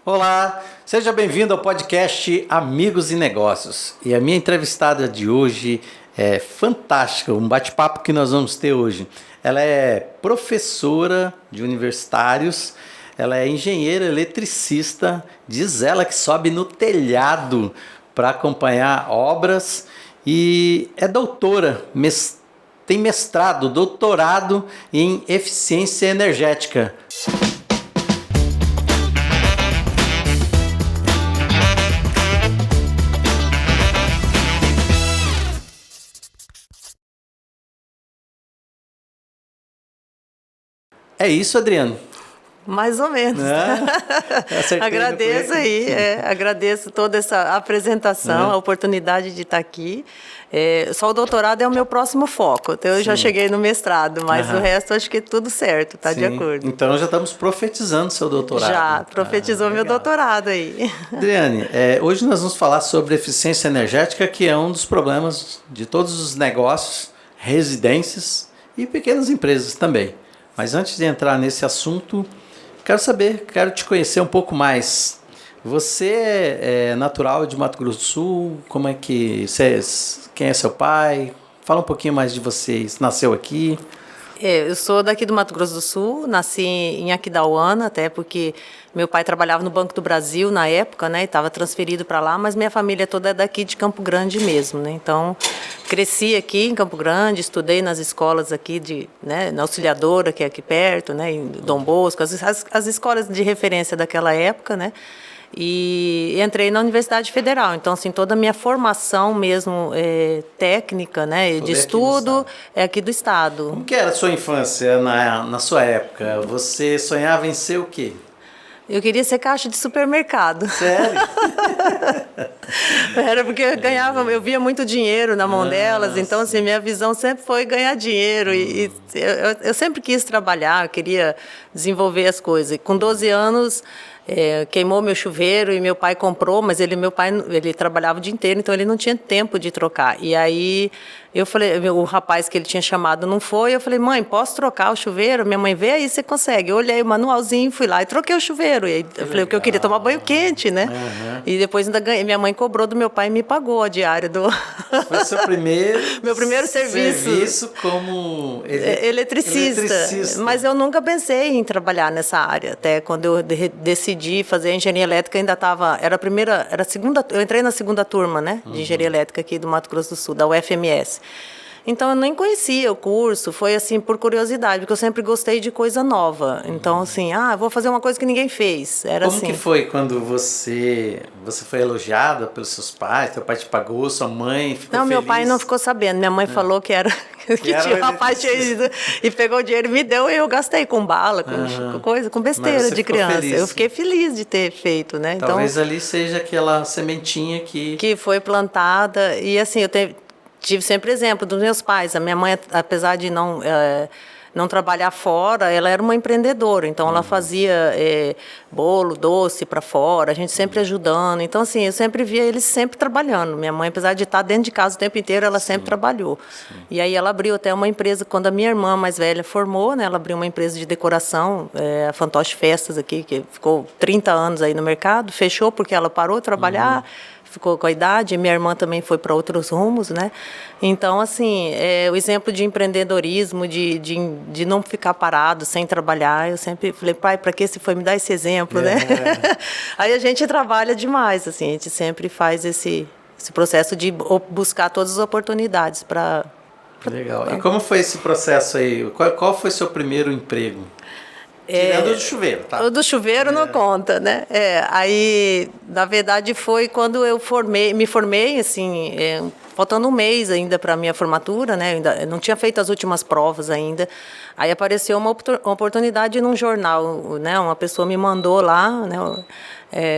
Olá, seja bem-vindo ao podcast Amigos e Negócios. E a minha entrevistada de hoje é fantástica, um bate-papo que nós vamos ter hoje. Ela é professora de universitários, ela é engenheira eletricista, diz ela que sobe no telhado para acompanhar obras e é doutora, tem mestrado, doutorado em eficiência energética. É isso, Adriano? Mais ou menos. Agradeço aí, agradeço toda essa apresentação, a oportunidade de estar aqui. Só o doutorado é o meu próximo foco, então eu já cheguei no mestrado, mas o resto acho que é tudo certo, tá de acordo. Então já estamos profetizando seu doutorado. Já, profetizou meu doutorado aí. Adriane, hoje nós vamos falar sobre eficiência energética, que é um dos problemas de todos os negócios, residências e pequenas empresas também. Mas antes de entrar nesse assunto, quero te conhecer um pouco mais. Você é natural de Mato Grosso do Sul? Quem é seu pai? Fala um pouquinho mais de vocês. Nasceu aqui? Eu sou daqui do Mato Grosso do Sul, nasci em Aquidauana, até porque meu pai trabalhava no Banco do Brasil na época, né, e estava transferido para lá, mas minha família toda é daqui de Campo Grande mesmo, né, então cresci aqui em Campo Grande, estudei nas escolas aqui, na Auxiliadora, que é aqui perto, né, em Dom Bosco, as escolas de referência daquela época, né, e entrei na Universidade Federal. Então, assim, toda a minha formação mesmo técnica, né, de estudo, é aqui do estado. Como que era a sua infância na sua época? Você sonhava em ser o quê? Eu queria ser caixa de supermercado. Sério? Era porque eu via muito dinheiro na mão delas, então assim, minha visão sempre foi ganhar dinheiro e eu sempre quis trabalhar, eu queria desenvolver as coisas. E com 12 anos, queimou meu chuveiro e meu pai comprou, mas meu pai trabalhava o dia inteiro, então ele não tinha tempo de trocar. E aí eu falei, o rapaz que ele tinha chamado não foi, eu falei, mãe, posso trocar o chuveiro? Minha mãe, vê aí, você consegue. Eu olhei o manualzinho, fui lá e troquei o chuveiro. E aí eu falei, porque eu queria tomar banho quente, né? E depois ainda ganhei, minha mãe cobrou do meu pai e me pagou a diária do... Foi seu primeiro... Meu primeiro serviço como eletricista. Mas eu nunca pensei em trabalhar nessa área. Até quando eu decidi fazer engenharia elétrica, eu entrei na segunda turma, né, de engenharia elétrica aqui do Mato Grosso do Sul, da UFMS. Então, eu nem conhecia o curso, foi assim, por curiosidade, porque eu sempre gostei de coisa nova. Então, assim, vou fazer uma coisa que ninguém fez. Como que foi quando você foi elogiada pelos seus pais, teu pai te pagou, sua mãe ficou feliz? Não, meu pai não ficou sabendo, minha mãe falou que tinha um rapaz tinha ido e pegou o dinheiro e me deu e eu gastei com bala, com besteira de criança. Feliz. Eu fiquei feliz de ter feito, né? Talvez ali seja aquela sementinha que foi plantada e assim, tive sempre exemplo dos meus pais. A minha mãe, apesar de não trabalhar fora, ela era uma empreendedora. Então, ela fazia bolo, doce para fora, a gente sempre ajudando. Então, assim, eu sempre via eles sempre trabalhando. Minha mãe, apesar de estar dentro de casa o tempo inteiro, ela sempre trabalhou. E aí ela abriu até uma empresa, quando a minha irmã mais velha formou, né, ela abriu uma empresa de decoração, a Fantoche Festas aqui, que ficou 30 anos aí no mercado, fechou porque ela parou de trabalhar, ficou com a idade, minha irmã também foi para outros rumos, né? Então, assim, o exemplo de empreendedorismo, de não ficar parado, sem trabalhar, eu sempre falei, pai, para que você foi me dar esse exemplo, né? Aí a gente trabalha demais, assim, a gente sempre faz esse processo de buscar todas as oportunidades para... Legal. E como foi esse processo aí? Qual foi seu primeiro emprego? Tirando do chuveiro, tá? O do chuveiro não conta, né? Aí, na verdade, foi quando eu me formei, assim, faltando um mês ainda para a minha formatura, né? Eu não tinha feito as últimas provas ainda. Aí apareceu uma oportunidade num jornal, né? Uma pessoa me mandou lá, né?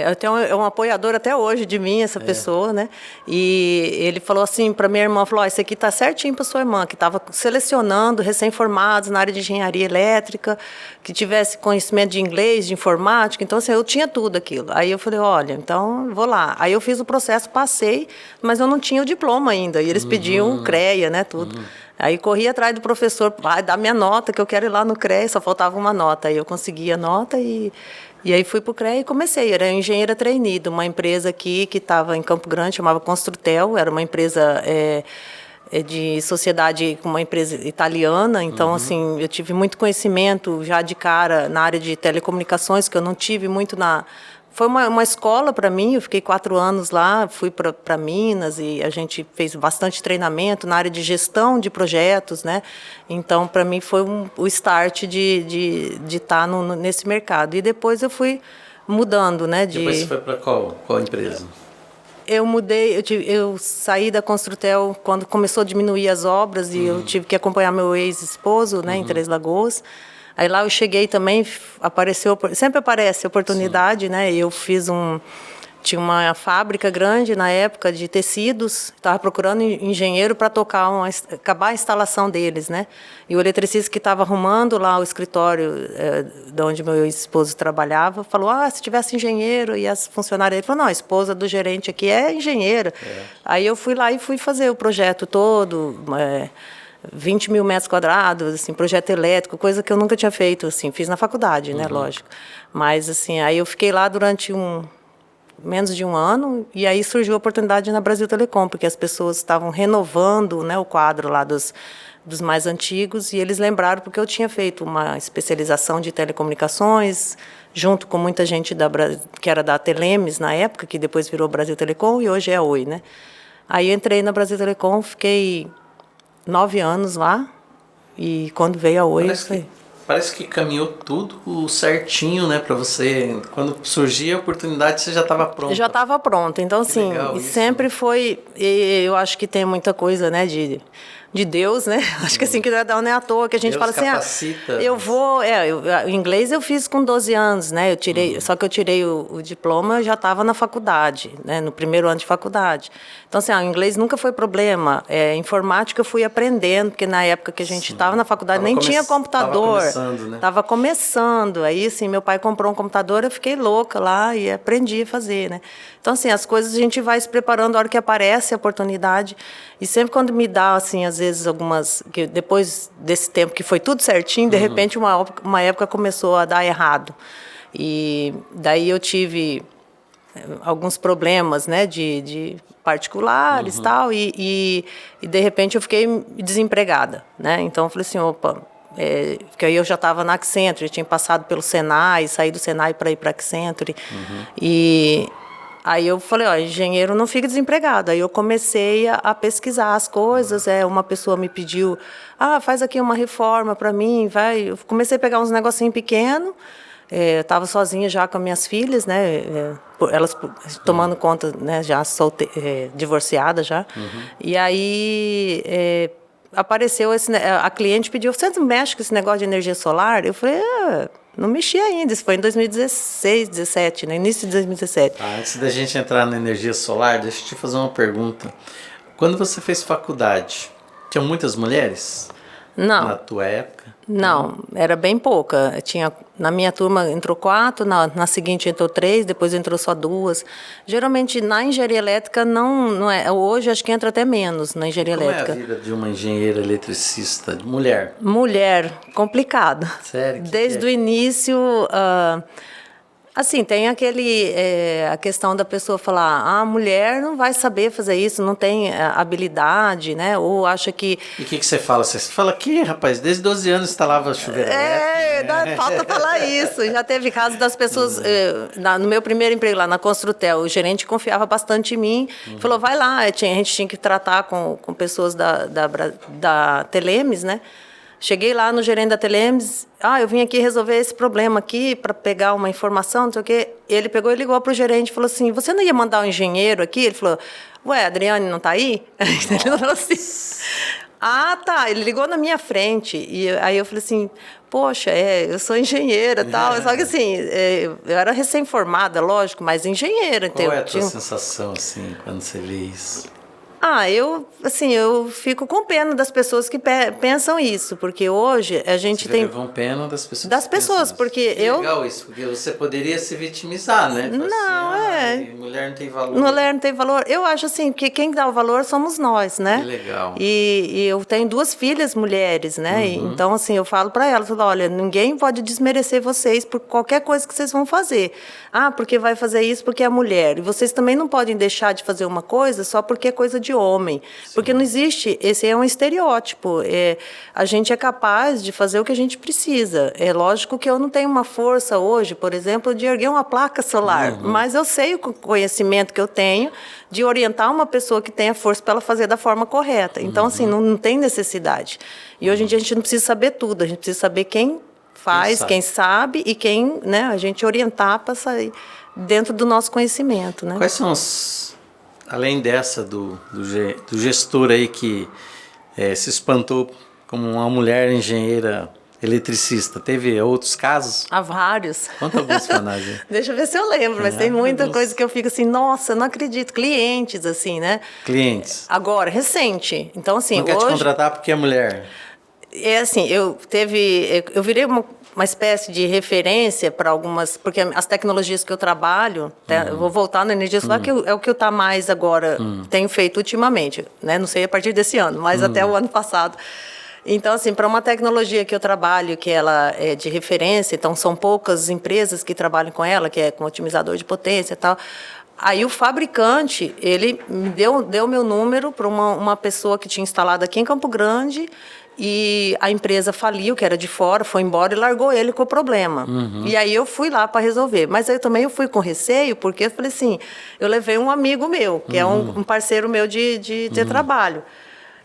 Eu tenho um apoiador até hoje de mim, essa pessoa, né? E ele falou assim para minha irmã, falou, esse aqui tá certinho para sua irmã, que estava selecionando recém-formados na área de engenharia elétrica, que tivesse conhecimento de inglês, de informática. Então, assim, eu tinha tudo aquilo. Aí eu falei, olha, então vou lá. Aí eu fiz o processo, passei, mas eu não tinha o diploma ainda. E eles pediam CREA, né, tudo. Aí corri atrás do professor, dá minha nota, que eu quero ir lá no CREA, só faltava uma nota. Aí eu consegui a nota e E aí fui para o CREA e comecei. Era engenheira trainee de uma empresa aqui que estava em Campo Grande, chamava Construtel. Era uma empresa de sociedade com uma empresa italiana. Então, assim, eu tive muito conhecimento já de cara na área de telecomunicações, que eu não tive muito na... Foi uma escola para mim, eu fiquei 4 anos lá, fui para Minas e a gente fez bastante treinamento na área de gestão de projetos, né? Então, para mim, foi o start de estar nesse mercado. E depois eu fui mudando, né? Depois você foi para qual empresa? Eu mudei, eu saí da Construtel quando começou a diminuir as obras e eu tive que acompanhar meu ex-esposo, né, em Três Lagoas. Aí lá eu cheguei também, sempre aparece oportunidade, né? Eu tinha uma fábrica grande na época de tecidos, estava procurando engenheiro para acabar a instalação deles, né? E o eletricista que estava arrumando lá o escritório de onde meu esposo trabalhava, falou, se tivesse engenheiro, e as funcionárias, ele falou, não, a esposa do gerente aqui é engenheira. Aí eu fui lá e fui fazer o projeto todo, 20 mil metros quadrados, assim, projeto elétrico, coisa que eu nunca tinha feito, assim, fiz na faculdade, né, lógico. Mas, assim, aí eu fiquei lá durante menos de um ano, e aí surgiu a oportunidade na Brasil Telecom, porque as pessoas estavam renovando, né, o quadro lá dos mais antigos, e eles lembraram porque eu tinha feito uma especialização de telecomunicações, junto com muita gente que era da Telemes na época, que depois virou Brasil Telecom, e hoje é a Oi, né. Aí eu entrei na Brasil Telecom, fiquei 9 anos lá, e quando veio a Oi, Parece que caminhou tudo certinho, né, para você. Quando surgia a oportunidade, você já estava pronto. Já estava pronto. Então, assim, sempre foi. Eu acho que tem muita coisa, né, de Deus, né? Acho que assim, que não é à toa que a gente Deus fala assim, capacita. eu vou... o inglês eu fiz com 12 anos, né? Só que eu tirei o diploma, eu já estava na faculdade, né? No primeiro ano de faculdade. Então, assim, o inglês nunca foi problema. Informática eu fui aprendendo, porque na época que a gente estava na faculdade nem tinha computador. Estava começando, né? Estava começando. Aí, assim, meu pai comprou um computador, eu fiquei louca lá e aprendi a fazer, né? Então, assim, as coisas a gente vai se preparando a hora que aparece a oportunidade. E sempre quando me dá, assim, às vezes que depois desse tempo que foi tudo certinho, de repente uma época começou a dar errado. E daí eu tive alguns problemas, né, de particulares e tal, e de repente eu fiquei desempregada, né? Então eu falei assim, opa, porque aí eu já estava na Accenture, eu tinha passado pelo Senai, saí do Senai para ir para a Accenture, e aí eu falei, engenheiro não fica desempregado. Aí eu comecei a pesquisar as coisas. Uma pessoa me pediu, faz aqui uma reforma para mim, vai. Eu comecei a pegar uns negocinhos pequenos. Eu estava sozinha já com as minhas filhas, né? Elas tomando conta, né? Já divorciada já. E aí apareceu a cliente pediu, você não mexe com esse negócio de energia solar? Eu falei, não mexi ainda, isso foi em 2016, 2017, no início de 2017. Antes da gente entrar na energia solar, deixa eu te fazer uma pergunta. Quando você fez faculdade, tinha muitas mulheres? Não. Na tua época? Não, era bem pouca. Na minha turma entrou 4, na seguinte entrou 3, depois entrou só 2. Geralmente na engenharia elétrica não é. Hoje acho que entra até menos na engenharia elétrica. Como é a vida de uma engenheira eletricista, de mulher? Mulher, complicado. Sério? Desde o início. Assim, tem a questão da pessoa falar, a mulher não vai saber fazer isso, não tem habilidade, né? Ou acha que... E o que você fala? Você fala aqui, rapaz, desde 12 anos instalava chuveiro elétrico. Falta falar isso. Já teve casos das pessoas... no meu primeiro emprego lá na Construtel, o gerente confiava bastante em mim, falou, vai lá, a gente tinha que tratar com pessoas da Telemes, né? Cheguei lá no gerente da Telemes, eu vim aqui resolver esse problema aqui para pegar uma informação, não sei o quê. Ele pegou e ligou para o gerente e falou assim, você não ia mandar um engenheiro aqui? Ele falou, a Adriane não está aí? Ele falou assim, tá, ele ligou na minha frente. E aí eu falei assim, poxa, eu sou engenheira e tal. Só que assim, eu era recém-formada, lógico, mas engenheira. Qual é a tua sensação, assim, quando você vê isso? Eu fico com pena das pessoas que pensam isso, porque hoje a gente tem... com pena das pessoas. Das pessoas, porque é legal isso, porque você poderia se vitimizar, né? Não, mulher não tem valor. Mulher não tem valor. Eu acho assim, que quem dá o valor somos nós, né? Que legal. E eu tenho 2 filhas mulheres, né? Então, assim, eu falo para elas, olha, ninguém pode desmerecer vocês por qualquer coisa que vocês vão fazer. Porque vai fazer isso porque é mulher. E vocês também não podem deixar de fazer uma coisa só porque é coisa de homem. Sim. Porque não existe, esse é um estereótipo. A gente é capaz de fazer o que a gente precisa. É lógico que eu não tenho uma força hoje, por exemplo, de erguer uma placa solar, mas eu sei o conhecimento que eu tenho de orientar uma pessoa que tenha força para ela fazer da forma correta. Então, assim, não tem necessidade. E hoje em dia a gente não precisa saber tudo, a gente precisa saber quem faz, quem sabe e quem, né, a gente orientar para sair dentro do nosso conhecimento, né? Quais são além dessa do gestor aí que se espantou como uma mulher engenheira eletricista, teve outros casos? Há vários. Conta alguns para nós. Deixa eu ver se eu lembro, mas tem muita coisa que eu fico assim, nossa, não acredito. Clientes, assim, né? Clientes. Agora, recente. Então, assim, não quer te contratar porque é mulher. Assim, eu virei uma espécie de referência para algumas, porque as tecnologias que eu trabalho, eu vou voltar na energia solar, que é o que eu mais agora tenho feito ultimamente, né? Não sei a partir desse ano, mas até o ano passado. Então, assim, para uma tecnologia que eu trabalho, que ela é de referência, então são poucas empresas que trabalham com ela, que é com otimizador de potência e tal. Aí o fabricante, ele me deu meu número para uma pessoa que tinha instalado aqui em Campo Grande, e a empresa faliu, que era de fora, foi embora e largou ele com o problema. E aí eu fui lá para resolver. Mas aí também eu fui com receio, porque eu falei assim, eu levei um amigo meu, que é um parceiro meu de trabalho.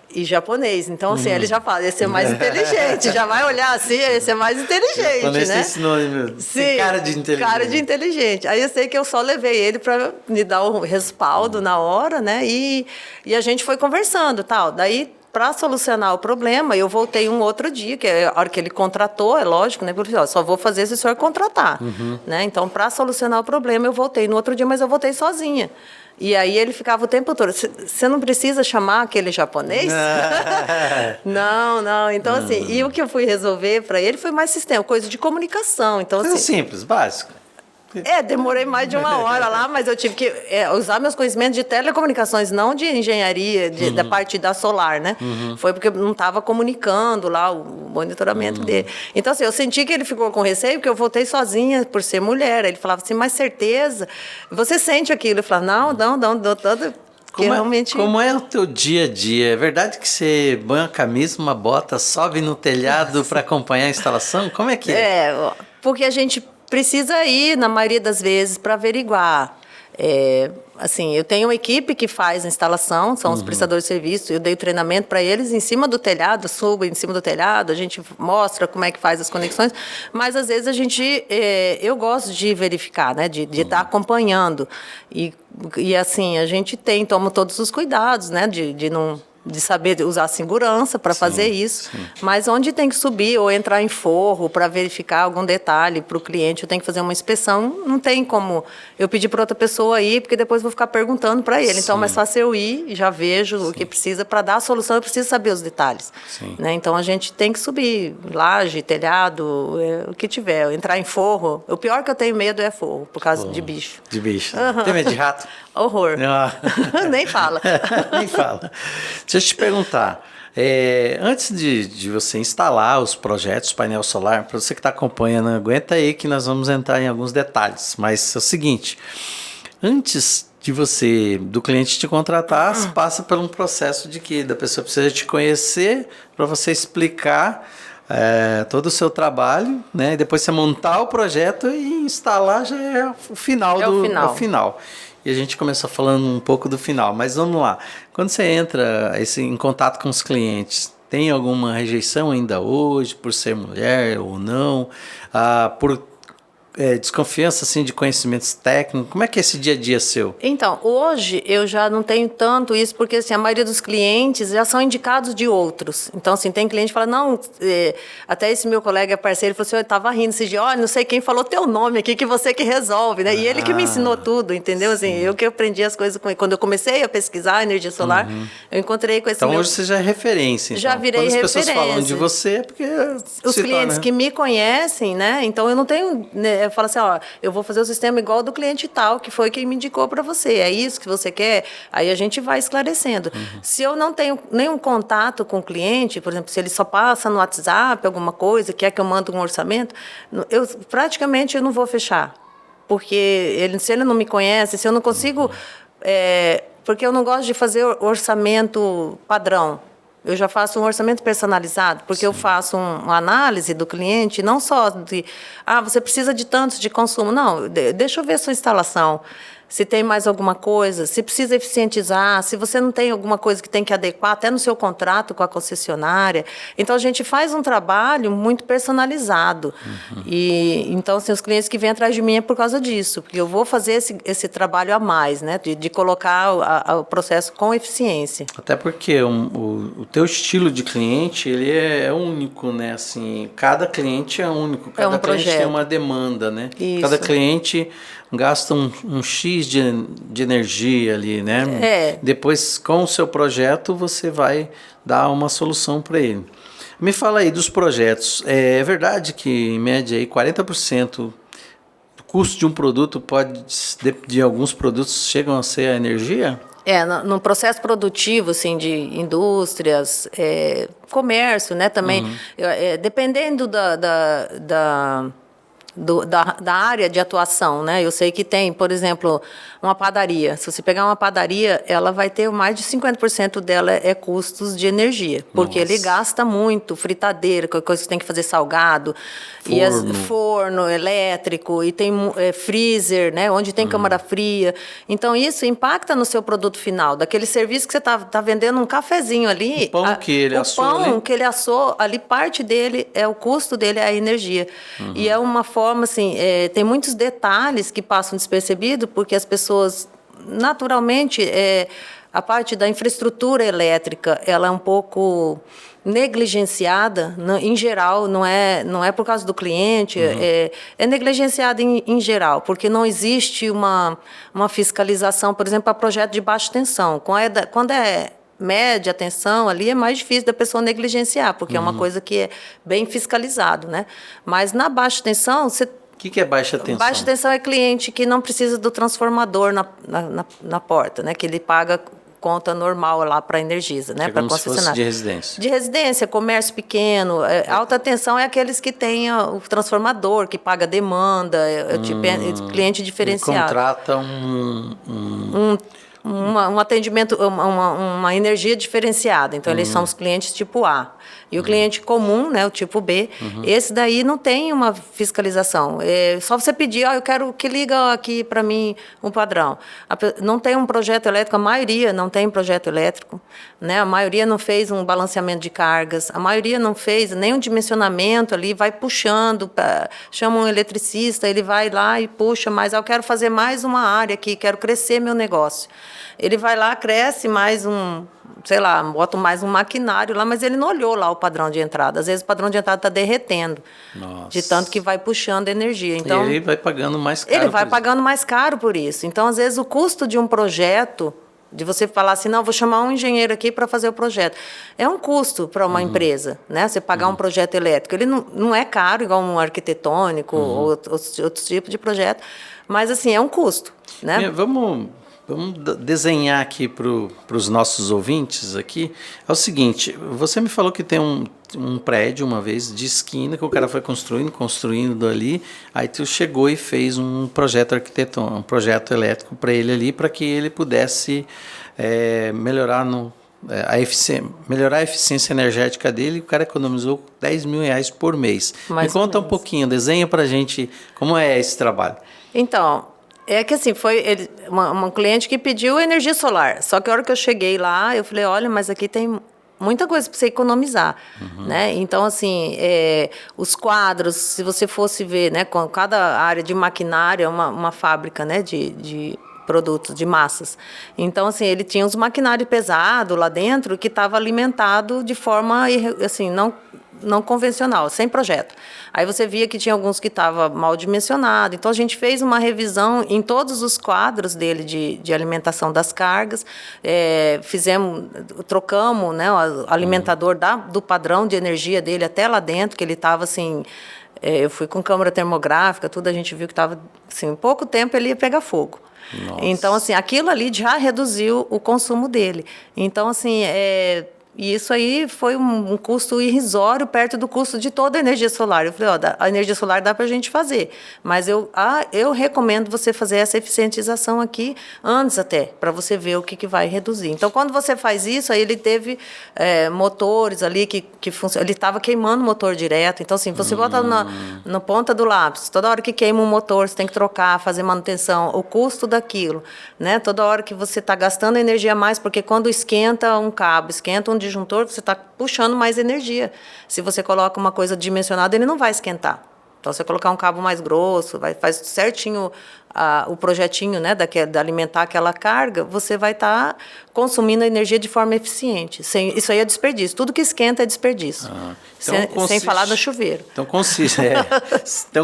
E japonês. Então, assim, ele já fala, esse é mais inteligente. Já vai olhar assim, esse é mais inteligente, japonês, né? Tem cara de inteligente. Cara de inteligente. Aí eu sei que eu só levei ele para me dar o respaldo na hora, né? E a gente foi conversando, tal. Daí, para solucionar o problema, eu voltei um outro dia, que é a hora que ele contratou, é lógico, né? Porque só vou fazer se o senhor contratar, né? Então, para solucionar o problema, eu voltei no outro dia, mas eu voltei sozinha. E aí ele ficava o tempo todo, você não precisa chamar aquele japonês? Não. Então, assim, e o que eu fui resolver para ele foi mais sistema, coisa de comunicação. Então, coisa assim, simples, básico. Demorei mais de 1 hora lá, mas eu tive que usar meus conhecimentos de telecomunicações, não de engenharia, da parte da solar, né? Foi porque eu não estava comunicando lá o monitoramento dele. Então, assim, eu senti que ele ficou com receio, porque eu voltei sozinha por ser mulher. Ele falava assim, mas certeza? Você sente aquilo? Eu falava, não, todo... Como é o teu dia a dia? É verdade que você põe uma camisa, uma bota, sobe no telhado para acompanhar a instalação? Como é que é? Porque a gente precisa ir, na maioria das vezes, para averiguar. Assim, eu tenho uma equipe que faz a instalação, são os prestadores de serviço, eu dei o treinamento para eles em cima do telhado, subo em cima do telhado, a gente mostra como é que faz as conexões, mas às vezes eu gosto de verificar, né, de estar acompanhando, e assim, a gente toma todos os cuidados, né, de saber usar a segurança para fazer isso, mas onde tem que subir ou entrar em forro para verificar algum detalhe para o cliente, eu tenho que fazer uma inspeção, não tem como eu pedir para outra pessoa ir, porque depois vou ficar perguntando para ele. Então, é mais fácil eu ir e já vejo o que precisa para dar a solução, eu preciso saber os detalhes. Né? Então, a gente tem que subir, laje, telhado, o que tiver, entrar em forro. O pior que eu tenho medo é forro, por causa de bicho. De bicho. Tem medo de rato? Horror. Nem fala. Nem fala. Deixa eu te perguntar, antes de você instalar os projetos, painel solar, para você que está acompanhando, aguenta aí que nós vamos entrar em alguns detalhes, mas é o seguinte, antes do cliente te contratar, você passa por um processo da pessoa precisa te conhecer para você explicar todo o seu trabalho, né? E depois você montar o projeto e instalar já é o final. É o final. E a gente começou falando um pouco do final, mas vamos lá. Quando você entra em contato com os clientes, tem alguma rejeição ainda hoje por ser mulher ou não? Por desconfiança assim, de conhecimentos técnicos? Como é que é esse dia a dia seu? Então, hoje eu já não tenho tanto isso, porque assim, a maioria dos clientes já são indicados de outros. Então, assim, tem cliente que fala, não, até esse meu colega parceiro falou assim, eu estava rindo esse dia, olha, não sei quem falou teu nome aqui, que você que resolve, né? E ele que me ensinou tudo, entendeu? Assim, eu que aprendi as coisas com ele. Quando eu comecei a pesquisar energia solar, eu encontrei com esse Então, hoje você já é referência. Então. Já virei Quando as referência. pessoas falam de você, é porque Os clientes que me conhecem, né? Então, eu não tenho... Né, eu falo assim, ó, eu vou fazer o sistema igual do cliente tal, que foi quem me indicou para você. É isso que você quer? Aí a gente vai esclarecendo. Se eu não tenho nenhum contato com o cliente, por exemplo, se ele só passa no WhatsApp, alguma coisa, quer que eu mande um orçamento, praticamente eu não vou fechar. Porque se ele não me conhece, se eu não consigo... porque eu não gosto de fazer orçamento padrão. Eu já faço um orçamento personalizado, porque eu faço uma análise do cliente, não só de, você precisa de tantos de consumo. Não, deixa eu ver a sua instalação, se tem mais alguma coisa, se precisa eficientizar, se você não tem alguma coisa que tem que adequar, até no seu contrato com a concessionária. Então, a gente faz um trabalho muito personalizado. E então, assim, os clientes que vêm atrás de mim é por causa disso, porque eu vou fazer esse trabalho a mais, né, de colocar o processo com eficiência. Até porque o teu estilo de cliente, ele é único, né? Assim, cada cliente é único, cada cliente tem uma demanda, né? Isso. Cada cliente gasta um X de energia ali, né? Depois, com o seu projeto, você vai dar uma solução para ele. Me fala aí dos projetos. É verdade que, em média, aí, 40% do custo de um produto de alguns produtos chegam a ser a energia? No processo produtivo, assim, de indústrias, comércio, né, também, dependendo da área de atuação, né? Eu sei que tem, por exemplo, uma padaria. Se você pegar uma padaria, ela vai ter mais de 50% dela custos de energia, porque ele gasta muito, fritadeira, coisa que tem que fazer salgado, forno elétrico, e tem freezer, né? Onde tem câmara fria. Então, isso impacta no seu produto final, daquele serviço que você tá vendendo um cafezinho ali. O pão que ele assou. O pão que ele assou, ali parte dele, o custo dele é a energia. E é uma forma, assim, tem muitos detalhes que passam despercebidos, porque as pessoas, naturalmente, a parte da infraestrutura elétrica, ela é um pouco negligenciada, em geral, não é por causa do cliente, é negligenciada em geral, porque não existe uma fiscalização, por exemplo, para projeto de baixa tensão. Quando é média tensão, ali é mais difícil da pessoa negligenciar, porque é uma coisa que é bem fiscalizado, né? Mas na baixa tensão, você... O que é baixa tensão? Baixa tensão é cliente que não precisa do transformador na porta, né? Que ele paga conta normal lá para a Energisa, né? Para a concessionária. De residência. De residência, comércio pequeno. Alta tensão é aqueles que têm o transformador, que paga demanda, cliente diferenciado. Ele contrata um atendimento, uma energia diferenciada. Então, eles são os clientes tipo A. E o cliente comum, né, o tipo B, esse daí não tem uma fiscalização. É só você pedir, eu quero que liga aqui para mim um padrão. Não tem um projeto elétrico, a maioria não tem projeto elétrico, né? A maioria não fez um balanceamento de cargas, a maioria não fez nem um dimensionamento ali, vai puxando, chama um eletricista, ele vai lá e puxa, mas eu quero fazer mais uma área aqui, quero crescer meu negócio. Ele vai lá, cresce mais bota mais um maquinário lá, mas ele não olhou lá o padrão de entrada. Às vezes o padrão de entrada está derretendo. Nossa. De tanto que vai puxando energia. Então, e ele vai pagando mais caro. Ele vai pagando mais caro por isso. Então, às vezes, o custo de um projeto, de você falar assim, não, vou chamar um engenheiro aqui para fazer o projeto. É um custo para uma empresa, né? Você pagar um projeto elétrico. Ele não é caro, igual um arquitetônico ou outros tipos de projeto, mas, assim, é um custo, né? Vamos desenhar aqui para os nossos ouvintes aqui. É o seguinte, você me falou que tem um prédio uma vez de esquina que o cara foi construindo ali, aí tu chegou e fez um projeto arquitetônico, um projeto elétrico para ele ali, para que ele pudesse melhorar a eficiência energética dele. O cara economizou R$10 mil por mês. Me conta um pouquinho, desenha para a gente como é esse trabalho. Então, é que assim, foi uma cliente que pediu energia solar. Só que a hora que eu cheguei lá, eu falei, olha, mas aqui tem muita coisa para você economizar, né? Então, assim, os quadros, se você fosse ver, né, com cada área de maquinário é uma fábrica, né, de produtos, de massas. Então, assim, ele tinha uns maquinários pesados lá dentro que estava alimentado de forma, assim, não convencional, sem projeto. Aí você via que tinha alguns que estavam mal dimensionados. Então, a gente fez uma revisão em todos os quadros dele de alimentação das cargas. Trocamos, né, o alimentador do padrão de energia dele até lá dentro, que ele estava assim... eu fui com câmera termográfica, tudo, a gente viu que estava, assim, em pouco tempo ele ia pegar fogo. Nossa. Então, assim, aquilo ali já reduziu o consumo dele. Então, assim, e isso aí foi um custo irrisório perto do custo de toda a energia solar. Eu falei, a energia solar dá para a gente fazer, mas eu recomendo você fazer essa eficientização aqui antes até, para você ver o que vai reduzir. Então, quando você faz isso, aí ele teve motores ali que funcionam. Ele estava queimando o motor direto. Então, assim, você bota na ponta do lápis, toda hora que queima um motor, você tem que trocar, fazer manutenção, o custo daquilo, né? Toda hora que você está gastando energia a mais, porque quando esquenta um cabo, esquenta um disjuntor, você está puxando mais energia. Se você coloca uma coisa dimensionada, ele não vai esquentar. Então, se você colocar um cabo mais grosso, faz certinho o projetinho, né, de alimentar aquela carga, você vai estar consumindo a energia de forma eficiente. Isso aí é desperdício. Tudo que esquenta é desperdício. Então sem falar no chuveiro. Então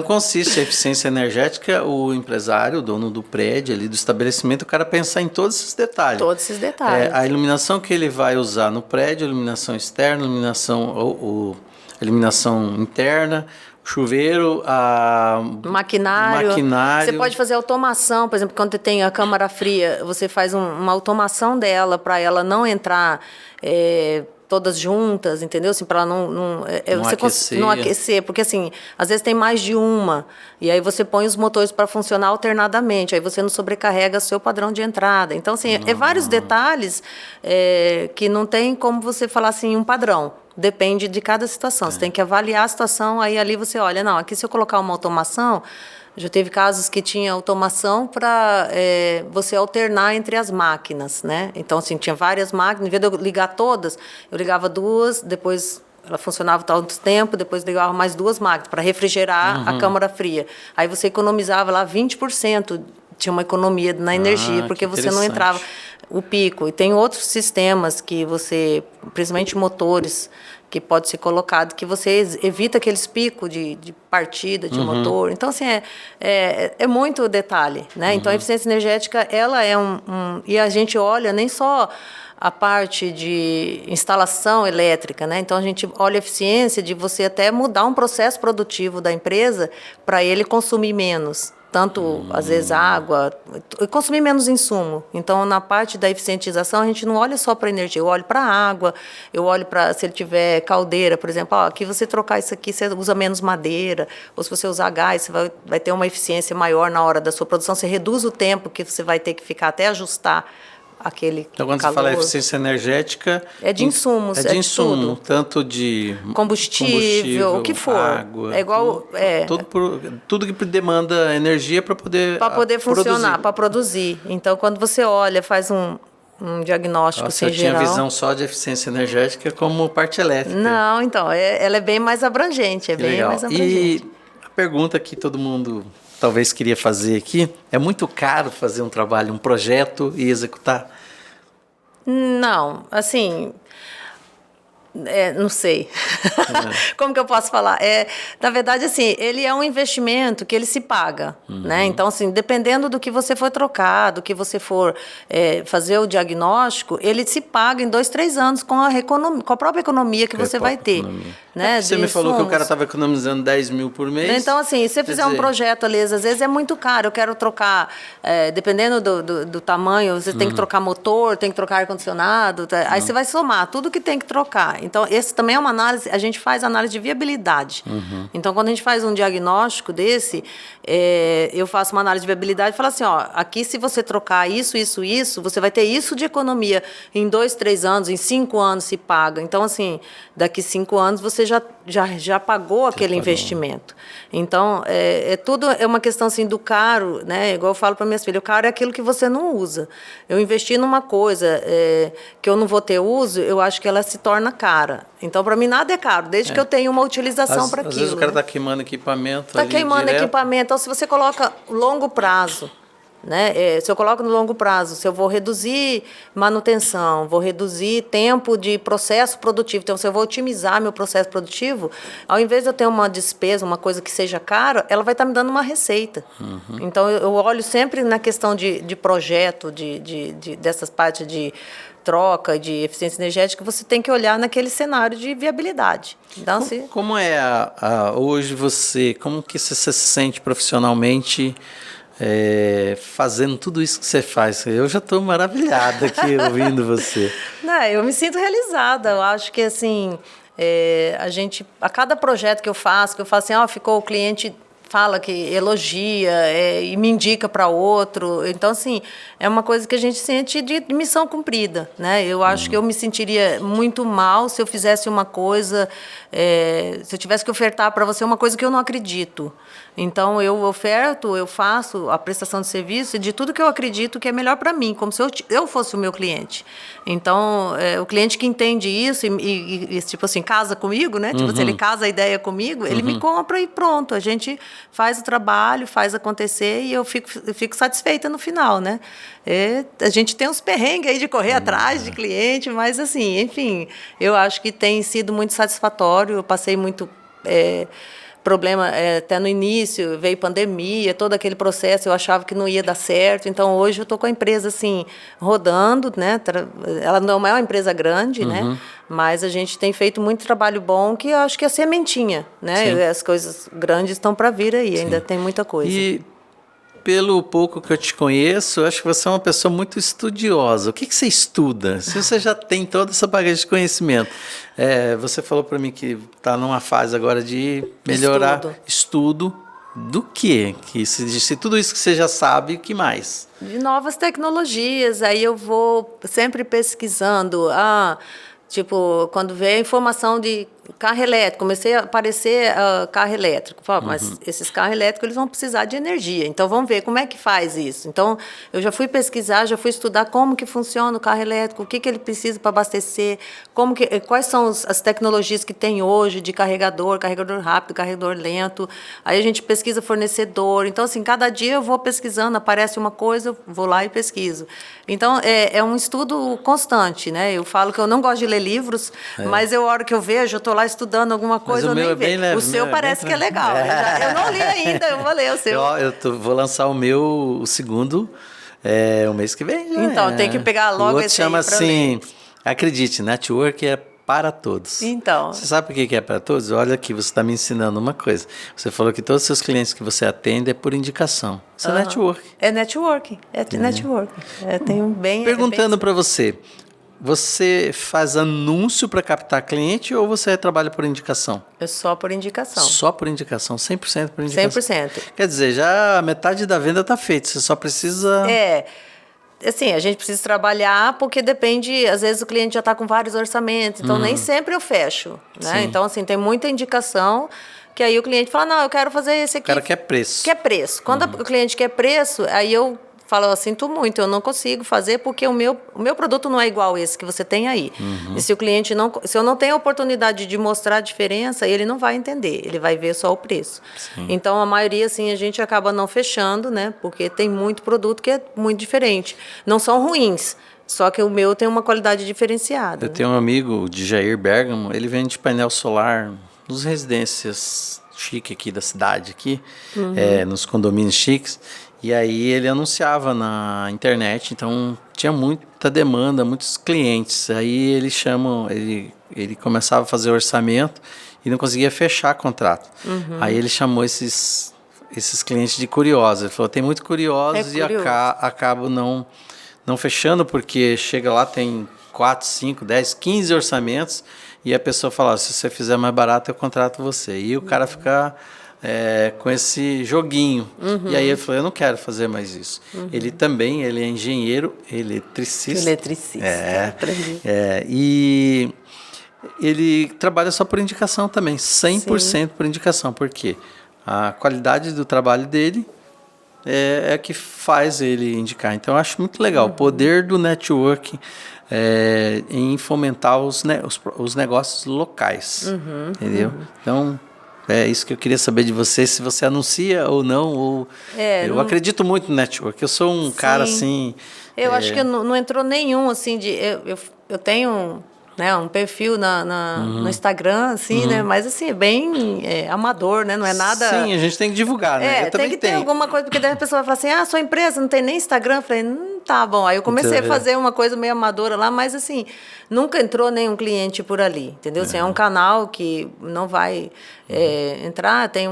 consiste a eficiência energética, o empresário, o dono do prédio, ali, do estabelecimento, o cara pensar em todos esses detalhes. Todos esses detalhes. A iluminação que ele vai usar no prédio, iluminação externa, iluminação interna, chuveiro, maquinário. Você pode fazer automação, por exemplo, quando você tem a câmara fria, você faz uma automação dela para ela não entrar todas juntas, entendeu? Assim, para não aquecer, porque assim, às vezes tem mais de uma, e aí você põe os motores para funcionar alternadamente, aí você não sobrecarrega seu padrão de entrada. Então, assim, vários detalhes que não tem como você falar assim, um padrão. Depende de cada situação. Você tem que avaliar a situação, aí ali você olha, não, aqui se eu colocar uma automação, já teve casos que tinha automação para você alternar entre as máquinas, né? Então, assim, tinha várias máquinas, em vez de eu ligar todas, eu ligava duas, depois ela funcionava tanto tempo, depois ligava mais duas máquinas para refrigerar a câmara fria. Aí você economizava lá 20%, tinha uma economia na energia, porque você não entrava o pico. E tem outros sistemas que você, principalmente motores, que pode ser colocado, que você evita aqueles picos de partida de motor. Então, assim, é muito detalhe, né? Então, a eficiência energética, ela é e a gente olha nem só a parte de instalação elétrica, né? Então, a gente olha a eficiência de você até mudar um processo produtivo da empresa para ele consumir menos. Tanto, às vezes, água, consumir menos insumo. Então, na parte da eficientização, a gente não olha só para a energia, eu olho para a água, eu olho para, se ele tiver caldeira, por exemplo, aqui você trocar isso aqui, você usa menos madeira, ou se você usar gás, você vai ter uma eficiência maior na hora da sua produção, você reduz o tempo que você vai ter que ficar até ajustar aquele Então, quando calor. você fala eficiência energética... É de insumos. É de insumo, tudo. Tanto de combustível, o que for. Água. É igual... Tudo que demanda energia para poder funcionar, para produzir. Então, quando você olha, faz um diagnóstico assim, geral... Eu tinha visão só de eficiência energética como parte elétrica. Não, então, ela é bem mais abrangente. Mais abrangente. E a pergunta que todo mundo... talvez queria fazer aqui, é muito caro fazer um trabalho, um projeto e executar? Não, assim, não sei. Como que eu posso falar? Na verdade, assim, ele é um investimento que ele se paga, né? Então, assim, dependendo do que você for trocar, do que você for fazer o diagnóstico, ele se paga em 2, 3 anos com a própria economia que você vai ter. Né? Você me falou que o cara estava economizando 10 mil por mês. Então, assim, se você fizer um projeto ali, às vezes é muito caro. Eu quero trocar, dependendo do tamanho, você tem que trocar motor, tem que trocar ar-condicionado, aí você vai somar tudo que tem que trocar. Então, esse também é uma análise, a gente faz análise de viabilidade. Então, quando a gente faz um diagnóstico desse, eu faço uma análise de viabilidade e falo assim, ó, aqui se você trocar isso, você vai ter isso de economia em 2, 3 anos, em 5 anos se paga. Então, assim, daqui 5 anos você já pagou aquele investimento. Então, tudo é uma questão assim do caro, né? Igual eu falo para minhas filhas, o caro é aquilo que você não usa. Eu investi numa coisa que eu não vou ter uso, eu acho que ela se torna cara. Então, para mim, nada é caro, desde que eu tenha uma utilização para aquilo. Às vezes o cara está queimando equipamento. Está queimando equipamento. Então, se você coloca longo prazo, né? Se eu coloco no longo prazo, se eu vou reduzir manutenção, vou reduzir tempo de processo produtivo, então se eu vou otimizar meu processo produtivo, ao invés de eu ter uma despesa, uma coisa que seja cara, ela vai estar me dando uma receita. Então eu olho sempre na questão de projeto, dessas partes de troca, de eficiência energética, você tem que olhar naquele cenário de viabilidade. Então, como é hoje como que você se sente profissionalmente fazendo tudo isso que você faz? Eu já estou maravilhada aqui ouvindo você. Não, eu me sinto realizada. Eu acho que assim, a cada projeto que eu faço assim, ficou o cliente fala que elogia e me indica para outro. Então, assim, é uma coisa que a gente sente de missão cumprida, né? Eu acho que eu me sentiria muito mal se eu fizesse uma coisa, se eu tivesse que ofertar para você uma coisa que eu não acredito. Então, eu faço a prestação de serviço de tudo que eu acredito que é melhor para mim, como se eu fosse o meu cliente. Então, o cliente que entende isso e tipo assim, casa comigo, né? Tipo, se ele casa a ideia comigo, ele me compra e pronto. A gente faz o trabalho, faz acontecer e eu fico satisfeita no final, né? A gente tem uns perrengues aí de correr atrás de cliente, mas assim, enfim, eu acho que tem sido muito satisfatório. Eu passei muito problema até no início, veio pandemia, todo aquele processo, eu achava que não ia dar certo. Então, hoje eu estou com a empresa assim, rodando, né? Ela não é uma empresa grande, né? Mas a gente tem feito muito trabalho bom, que eu acho que é sementinha, né? Sim. As coisas grandes estão para vir aí, ainda tem muita coisa. E pelo pouco que eu te conheço, eu acho que você é uma pessoa muito estudiosa. O que você estuda? Se você já tem toda essa bagagem de conhecimento. Você falou para mim que está numa fase agora de melhorar estudo do quê? Se tudo isso que você já sabe, o que mais? De novas tecnologias. Aí eu vou sempre pesquisando. Tipo, quando veio a informação de carro elétrico, comecei a aparecer carro elétrico. Mas esses carros elétricos eles vão precisar de energia, então vamos ver como é que faz isso. Então, eu já fui pesquisar, já fui estudar como que funciona o carro elétrico, o que ele precisa para abastecer, quais são as tecnologias que tem hoje de carregador rápido, carregador lento. Aí a gente pesquisa fornecedor. Então, assim, cada dia eu vou pesquisando, aparece uma coisa, eu vou lá e pesquiso. Então, é um estudo constante, né? Eu falo que eu não gosto de ler livros, mas a hora que eu vejo, eu estou lá estudando alguma coisa, eu nem vejo. O seu parece que é legal. Eu não li ainda, eu vou ler o seu. Vou lançar o segundo o mês que vem. Então, tem que pegar logo esse aí. O outro chama assim, acredite, network é para todos. Então. Você sabe por que é para todos? Olha aqui, você está me ensinando uma coisa. Você falou que todos os seus clientes que você atende é por indicação. Isso é network. É network. Network. Perguntando para você. Você faz anúncio para captar cliente ou você trabalha por indicação? Eu só por indicação. Só por indicação, 100% por indicação? 100%. Quer dizer, já metade da venda está feita, você só precisa... Assim, a gente precisa trabalhar porque depende, às vezes o cliente já está com vários orçamentos, então nem sempre eu fecho, né? Sim. Então, assim, tem muita indicação que aí o cliente fala, não, eu quero fazer esse aqui. O cara quer preço. Quer preço. Quando o cliente quer preço, aí eu falo, eu sinto muito, eu não consigo fazer porque o meu produto não é igual esse que você tem aí. E se o cliente se eu não tenho a oportunidade de mostrar a diferença, ele não vai entender, ele vai ver só o preço. Sim. Então, a maioria, assim, a gente acaba não fechando, né? Porque tem muito produto que é muito diferente. Não são ruins, só que o meu tem uma qualidade diferenciada. Eu tenho um amigo, de Jair Bergamo, ele vende painel solar nos residências chiques aqui da cidade, aqui, nos condomínios chiques. E aí ele anunciava na internet, então tinha muita demanda, muitos clientes. Aí ele começava a fazer orçamento e não conseguia fechar contrato. Aí ele chamou esses clientes de curiosos. Ele falou, tem muito curiosos e acabo não fechando, porque chega lá, tem 4, 5, 10, 15 orçamentos e a pessoa fala, se você fizer mais barato, eu contrato você. E o cara fica com esse joguinho. E aí ele falou, eu não quero fazer mais isso. Ele é engenheiro eletricista. Aprendi. E ele trabalha só por indicação também, 100% por indicação, porque a qualidade do trabalho dele é que faz ele indicar. Então, eu acho muito legal o poder do network em fomentar os negócios locais, entendeu? Então, é isso que eu queria saber de você, se você anuncia ou não. Eu acredito muito no network, eu sou um cara assim... Eu acho que não entrou nenhum, assim, eu tenho... né, um perfil no Instagram, assim, né? Mas assim, é bem amador, né? Não é nada. Sim, a gente tem que divulgar, né? Eu também tem que ter alguma coisa, porque daí a pessoa fala assim, sua empresa não tem nem Instagram. Eu falei, tá bom. Aí eu comecei a fazer uma coisa meio amadora lá, mas assim, nunca entrou nenhum cliente por ali, entendeu? Assim, é um canal que não vai entrar, tem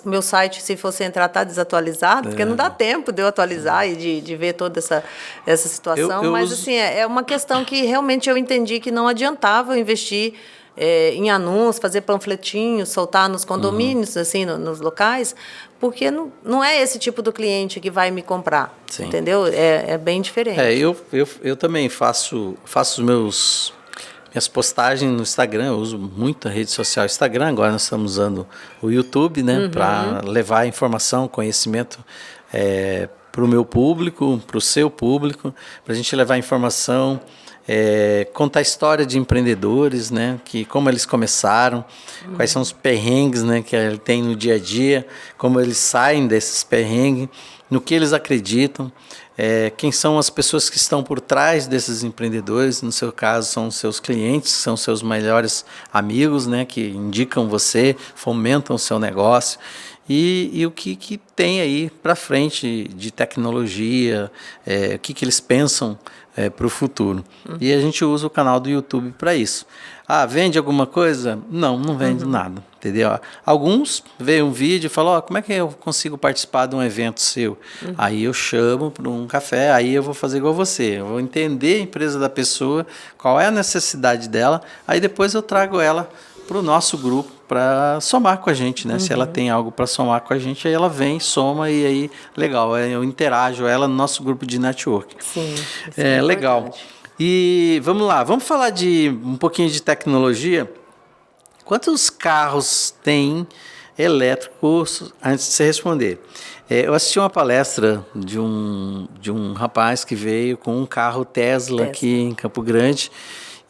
meu site, se você entrar, tá desatualizado, porque não dá tempo de eu atualizar e de ver toda essa situação, mas assim, é uma questão que realmente eu entendi que não adiantava eu investir em anúncios, fazer panfletinhos, soltar nos condomínios, assim, nos locais, porque não é esse tipo do cliente que vai me comprar, entendeu? É bem diferente. Eu também faço minhas postagens no Instagram, eu uso muito a rede social Instagram, agora nós estamos usando o YouTube, né, para levar informação, conhecimento para o meu público, para o seu público, para a gente levar informação, contar a história de empreendedores, né, como eles começaram, quais são os perrengues, né, que ele tem no dia a dia, como eles saem desses perrengues, no que eles acreditam, quem são as pessoas que estão por trás desses empreendedores, no seu caso são os seus clientes, são seus melhores amigos, né, que indicam você, fomentam o seu negócio, e o que tem aí para frente de tecnologia, o que eles pensam para o futuro. E a gente usa o canal do YouTube para isso. Vende alguma coisa? Não vende nada, entendeu? Alguns veem um vídeo e falam, como é que eu consigo participar de um evento seu? Aí eu chamo para um café, aí eu vou fazer igual você, eu vou entender a empresa da pessoa, qual é a necessidade dela, aí depois eu trago ela para o nosso grupo para somar com a gente, né? Se ela tem algo para somar com a gente, aí ela vem, soma e aí, legal, eu interajo ela no nosso grupo de network. Sim, legal. E vamos lá, vamos falar de um pouquinho de tecnologia. Quantos carros tem elétricos, antes de você responder? Eu assisti uma palestra de um rapaz que veio com um carro Tesla aqui em Campo Grande,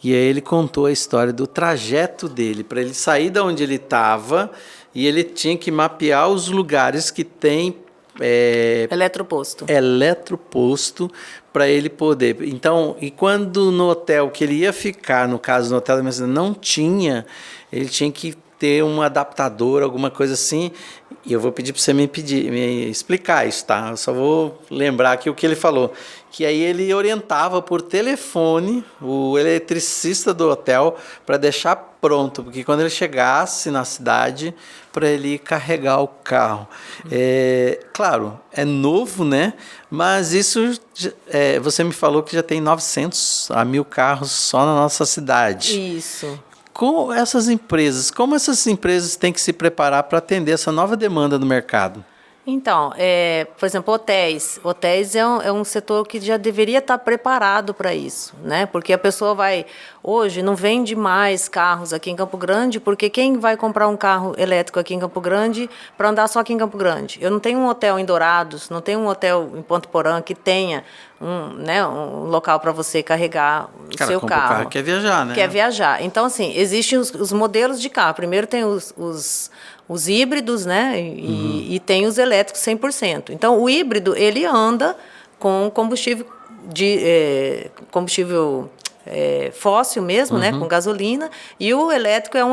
e aí ele contou a história do trajeto dele, para ele sair da onde ele estava, e ele tinha que mapear os lugares que tem eletroposto para ele poder. Então, e quando no hotel que ele ia ficar, no caso no hotel da minha cidade, não tinha, ele tinha que ter um adaptador, alguma coisa assim. E eu vou pedir para você me explicar isso, tá? Eu só vou lembrar aqui o que ele falou. Que aí ele orientava por telefone o eletricista do hotel para deixar pronto, porque quando ele chegasse na cidade, para ele carregar o carro. Claro, é novo, né? Mas isso, você me falou que já tem 900 a 1.000 carros só na nossa cidade. Isso. Como essas empresas têm que se preparar para atender essa nova demanda do mercado? Então, por exemplo, hotéis. Hotéis é um setor que já deveria estar preparado para isso, né? Porque a pessoa hoje não vende mais carros aqui em Campo Grande, porque quem vai comprar um carro elétrico aqui em Campo Grande para andar só aqui em Campo Grande? Eu não tenho um hotel em Dourados, não tenho um hotel em Ponto Porã que tenha um local para você carregar o seu carro. O carro quer viajar, né? Quer viajar. Então, assim, existem os modelos de carro. Primeiro tem os híbridos, né? E tem os elétricos 100%. Então, o híbrido, ele anda com combustível fóssil mesmo, né? Com gasolina. E o elétrico é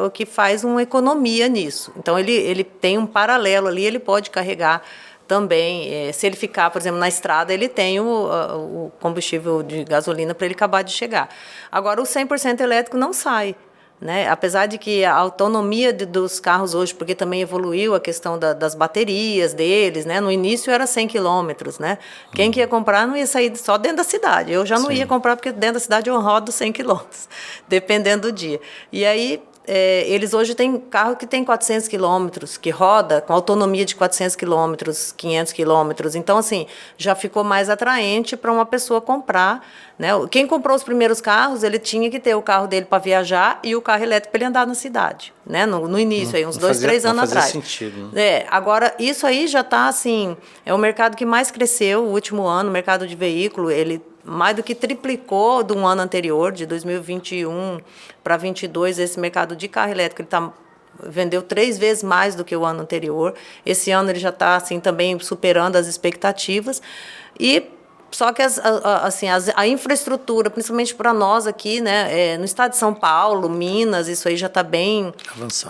o que faz uma economia nisso. Então, ele tem um paralelo ali, ele pode carregar também. Se ele ficar, por exemplo, na estrada, ele tem o combustível de gasolina para ele acabar de chegar. Agora, o 100% elétrico não sai. né? Apesar de que a autonomia dos carros hoje, porque também evoluiu a questão das baterias deles, né? No início era 100 quilômetros, né? Quem que ia comprar não ia sair só dentro da cidade. Eu já não ia comprar porque dentro da cidade eu rodo 100 quilômetros, dependendo do dia. E aí eles hoje têm carro que tem 400 quilômetros, que roda com autonomia de 400 quilômetros, 500 quilômetros. Então, assim, já ficou mais atraente para uma pessoa comprar, né? Quem comprou os primeiros carros, ele tinha que ter o carro dele para viajar e o carro elétrico para ele andar na cidade, né? No início, aí, uns 2, 3 anos atrás. Não fazia sentido, né? Agora, isso aí já está, assim, é o mercado que mais cresceu o último ano, o mercado de veículo, ele mais do que triplicou do ano anterior, de 2021 para 2022, esse mercado de carro elétrico ele vendeu 3 vezes mais do que o ano anterior. Esse ano ele já está assim, também superando as expectativas. Só que a infraestrutura, principalmente para nós aqui, né, no estado de São Paulo, Minas, isso aí já está bem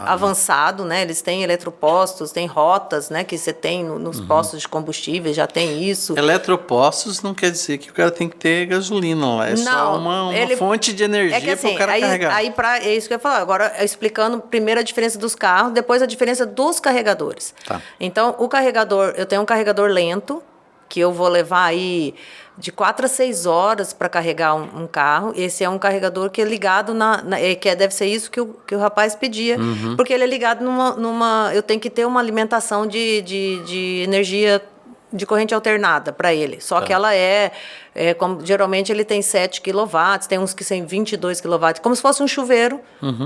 avançado, né? Eles têm eletropostos, têm rotas, né, que você tem nos postos de combustíveis, já tem isso. Eletropostos não quer dizer que o cara tem que ter gasolina lá, é só uma fonte de energia para o cara carregar. É isso que eu ia falar. Agora, explicando primeiro a diferença dos carros, depois a diferença dos carregadores. Tá. Então, o carregador, eu tenho um carregador lento, que eu vou levar aí de 4 a 6 horas para carregar um carro. Esse é um carregador que é ligado deve ser isso que o rapaz pedia, porque ele é ligado numa eu tenho que ter uma alimentação de energia de corrente alternada para ele. Só que ela como, geralmente ele tem 7 quilowatts, tem uns que tem 22 quilowatts, como se fosse um chuveiro,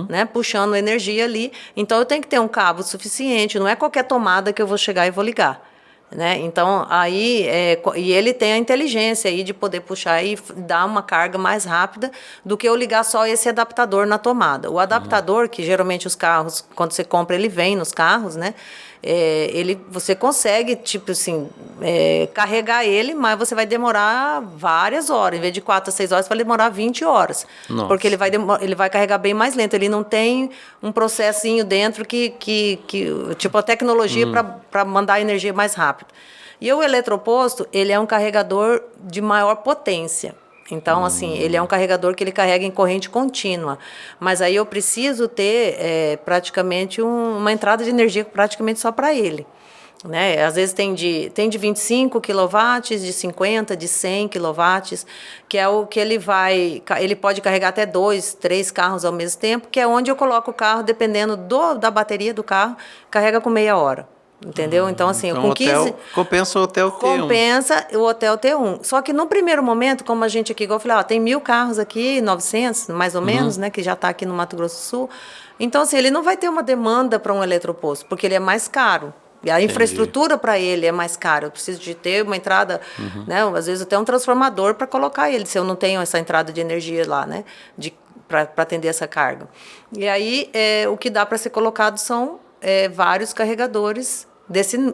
né, puxando energia ali. Então eu tenho que ter um cabo suficiente, não é qualquer tomada que eu vou chegar e vou ligar. Né? Então, aí, e ele tem a inteligência aí de poder puxar e dar uma carga mais rápida do que eu ligar só esse adaptador na tomada. O adaptador, que geralmente os carros, quando você compra, ele vem nos carros, né? Você consegue, tipo assim, carregar ele, mas você vai demorar várias horas. Em vez de 4 a 6 horas, vai demorar 20 horas. Nossa. Porque ele vai carregar bem mais lento. Ele não tem um processinho dentro tipo, a tecnologia para mandar a energia mais rápido. E o eletroposto, ele é um carregador de maior potência. Então, assim, ele é um carregador que ele carrega em corrente contínua. Mas aí eu preciso ter praticamente uma entrada de energia praticamente só para ele. Né? Às vezes tem de 25 quilowatts, de 50, de 100 quilowatts, que é o que ele pode carregar até 2, 3 carros ao mesmo tempo, que é onde eu coloco o carro, dependendo da bateria do carro, carrega com meia hora. Entendeu? Então, assim, então, com 15... Compensa o hotel T1. Compensa o hotel T1. Só que no primeiro momento, como a gente aqui, igual eu falei, tem 1.000 carros aqui, 900, mais ou menos, né, que já está aqui no Mato Grosso do Sul. Então, assim, ele não vai ter uma demanda para um eletroposto, porque ele é mais caro. E a infraestrutura para ele é mais cara. Eu preciso de ter uma entrada, né, às vezes até um transformador para colocar ele, se eu não tenho essa entrada de energia lá, né, para atender essa carga. E aí, o que dá para ser colocado são vários carregadores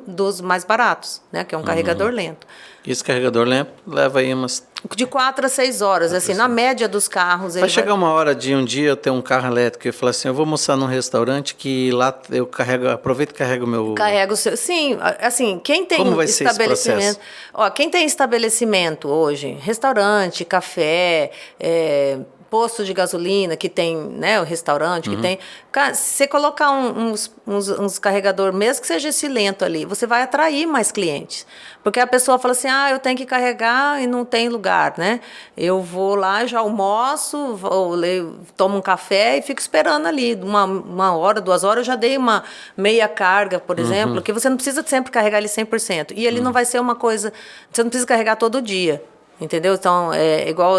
dos mais baratos, né, que é um carregador lento. E esse carregador lento leva aí umas... De 4 a 6 horas, assim, na média dos carros. Vai chegar uma hora de um dia eu ter um carro elétrico e falar assim, eu vou almoçar num restaurante que lá eu aproveito e carrego o meu... Carrega o seu... Sim, assim, quem tem Como vai ser esse processo? Quem tem estabelecimento hoje, restaurante, café, posto de gasolina, que tem, né, o restaurante, que tem... Cara, se você colocar uns carregadores, mesmo que seja esse lento ali, você vai atrair mais clientes. Porque a pessoa fala assim, eu tenho que carregar e não tem lugar, né? Eu vou lá, já almoço, tomo um café e fico esperando ali. Uma hora, 2 horas, eu já dei uma meia carga, por exemplo, que você não precisa sempre carregar ele 100%. E ele não vai ser uma coisa... Você não precisa carregar todo dia, entendeu? Então, é igual...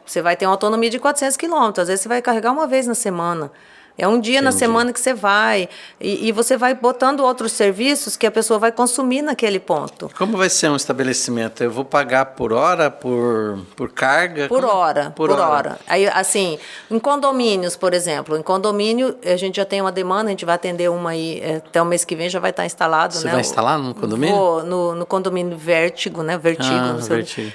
Você vai ter uma autonomia de 400 quilômetros. Às vezes você vai carregar uma vez na semana. É um dia na semana que você vai. E você vai botando outros serviços que a pessoa vai consumir naquele ponto. Como vai ser um estabelecimento? Eu vou pagar por hora, por carga? Por hora. Por hora. Aí, assim, em condomínios, por exemplo. Em condomínio, a gente já tem uma demanda, a gente vai atender uma aí até o mês que vem, já vai estar instalado. Você vai instalar no condomínio? Vou no condomínio Vertigo, né?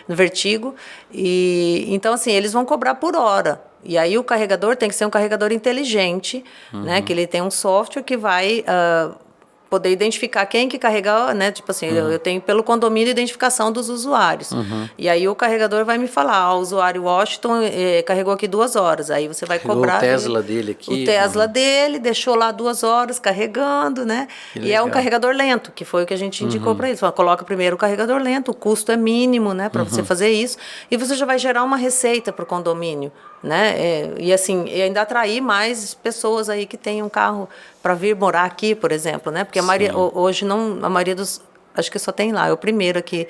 No Vertigo. E, então, assim, eles vão cobrar por hora. E aí o carregador tem que ser um carregador inteligente, né? Que ele tem um software que vai poder identificar quem que carrega, né? Tipo assim, eu tenho pelo condomínio identificação dos usuários. E aí o carregador vai me falar, o usuário Washington carregou aqui 2 horas. Aí você vai cobrar o Tesla dele aqui. O Tesla dele, deixou lá 2 horas carregando, né? E é um carregador lento, que foi o que a gente indicou para eles. Coloca primeiro o carregador lento, o custo é mínimo, né? Para você fazer isso. E você já vai gerar uma receita para o condomínio, né? E assim, e ainda atrair mais pessoas aí que tenham um carro para vir morar aqui, por exemplo, né? Porque a maioria, hoje não, a maioria dos, acho que só tem lá, é o primeiro aqui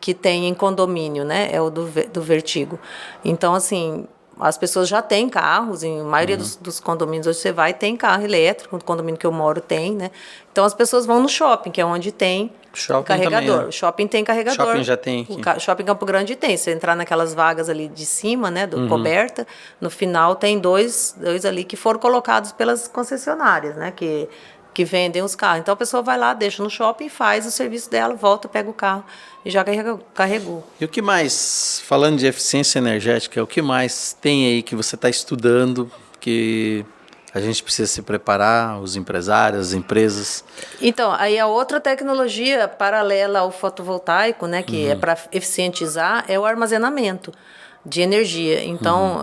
que tem em condomínio, né? É o do Vertigo. Então, assim, as pessoas já têm carros, em maioria dos condomínios hoje você vai, tem carro elétrico, no condomínio que eu moro tem, né? Então as pessoas vão no shopping, que é onde tem carregador. Também, né? O shopping tem carregador. Shopping já tem aqui. O shopping Campo Grande tem. Se entrar naquelas vagas ali de cima, né, do coberta, no final tem dois ali que foram colocados pelas concessionárias, né, que vendem os carros. Então a pessoa vai lá, deixa no shopping, faz o serviço dela, volta, pega o carro e já carregou. E o que mais, falando de eficiência energética, o que mais tem aí que você está estudando, que a gente precisa se preparar, os empresários, as empresas? Então, aí a outra tecnologia paralela ao fotovoltaico, né, que é para eficientizar, é o armazenamento de energia. Então,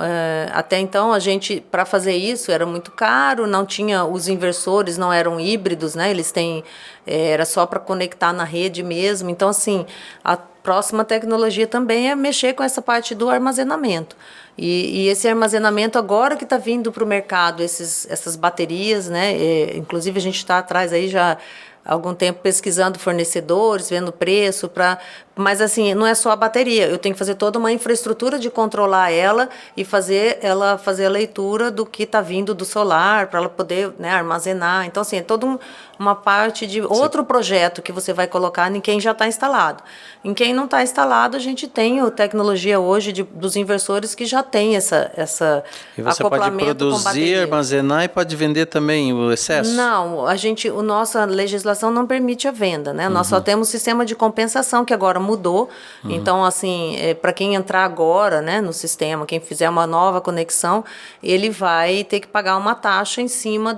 até então, a gente, para fazer isso, era muito caro, não tinha, os inversores não eram híbridos, né, eles têm, era só para conectar na rede mesmo. Então, assim, a próxima tecnologia também é mexer com essa parte do armazenamento. E esse armazenamento agora que está vindo para o mercado, essas baterias, né, inclusive a gente está atrás aí já há algum tempo pesquisando fornecedores, vendo preço, mas assim, não é só a bateria, eu tenho que fazer toda uma infraestrutura de controlar ela e fazer a leitura do que está vindo do solar, para ela poder, né, armazenar. Então, assim, é toda uma parte de outro projeto que você vai colocar em quem já está instalado. Em quem não está instalado, a gente tem a tecnologia hoje dos inversores que já tem essa e você pode produzir, armazenar e pode vender também o excesso? Não, nossa legislação não permite a venda, né? Nós só temos sistema de compensação que agora mudou. Então, assim, para quem entrar agora, né, no sistema, quem fizer uma nova conexão, ele vai ter que pagar uma taxa em cima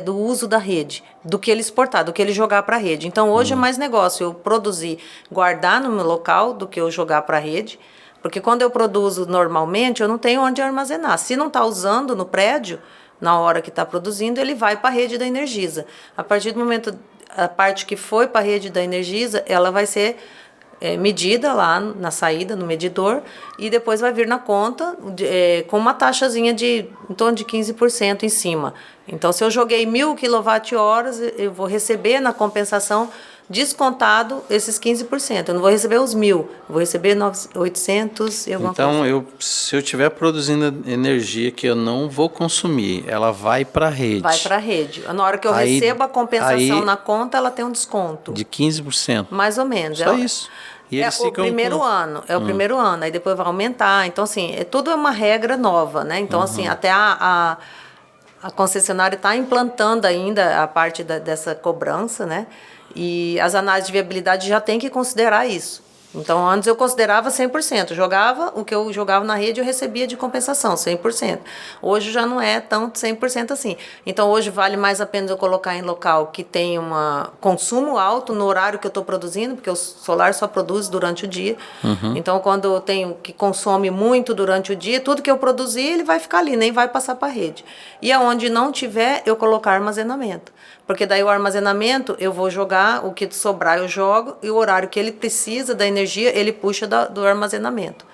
do uso da rede, do que ele exportar, do que ele jogar para a rede. Então, hoje é mais negócio eu produzir, guardar no meu local, do que eu jogar para a rede, porque quando eu produzo normalmente, eu não tenho onde armazenar. Se não está usando no prédio, na hora que está produzindo, ele vai para a rede da Energisa. A partir do momento, a parte que foi para a rede da Energisa, ela vai ser medida lá na saída, no medidor, e depois vai vir na conta com uma taxazinha em torno de 15% em cima. Então, se eu joguei 1.000 kWh, eu vou receber na compensação descontado esses 15%. Eu não vou receber os 1.000, eu vou receber 800 e alguma coisa. Então, se eu estiver produzindo energia que eu não vou consumir, ela vai para a rede. Vai para a rede. Na hora que eu recebo a compensação na conta, ela tem um desconto. De 15%? Mais ou menos. Só isso. E é o primeiro ano, o primeiro ano, aí depois vai aumentar. Então, assim, tudo é uma regra nova, né? Então, assim, até a concessionária está implantando ainda a parte dessa cobrança, né? E as análises de viabilidade já tem que considerar isso. Então, antes eu considerava 100%. Jogava, o que eu jogava na rede eu recebia de compensação, 100%. Hoje já não é tanto 100% assim. Então, hoje vale mais a pena eu colocar em local que tem um consumo alto no horário que eu estou produzindo, porque o solar só produz durante o dia. Então, quando eu tenho que consome muito durante o dia, tudo que eu produzir, ele vai ficar ali, nem vai passar para a rede. E aonde não tiver, eu colocar armazenamento. Porque daí o armazenamento, eu vou jogar, o que sobrar eu jogo, e o horário que ele precisa da energia, ele puxa do armazenamento.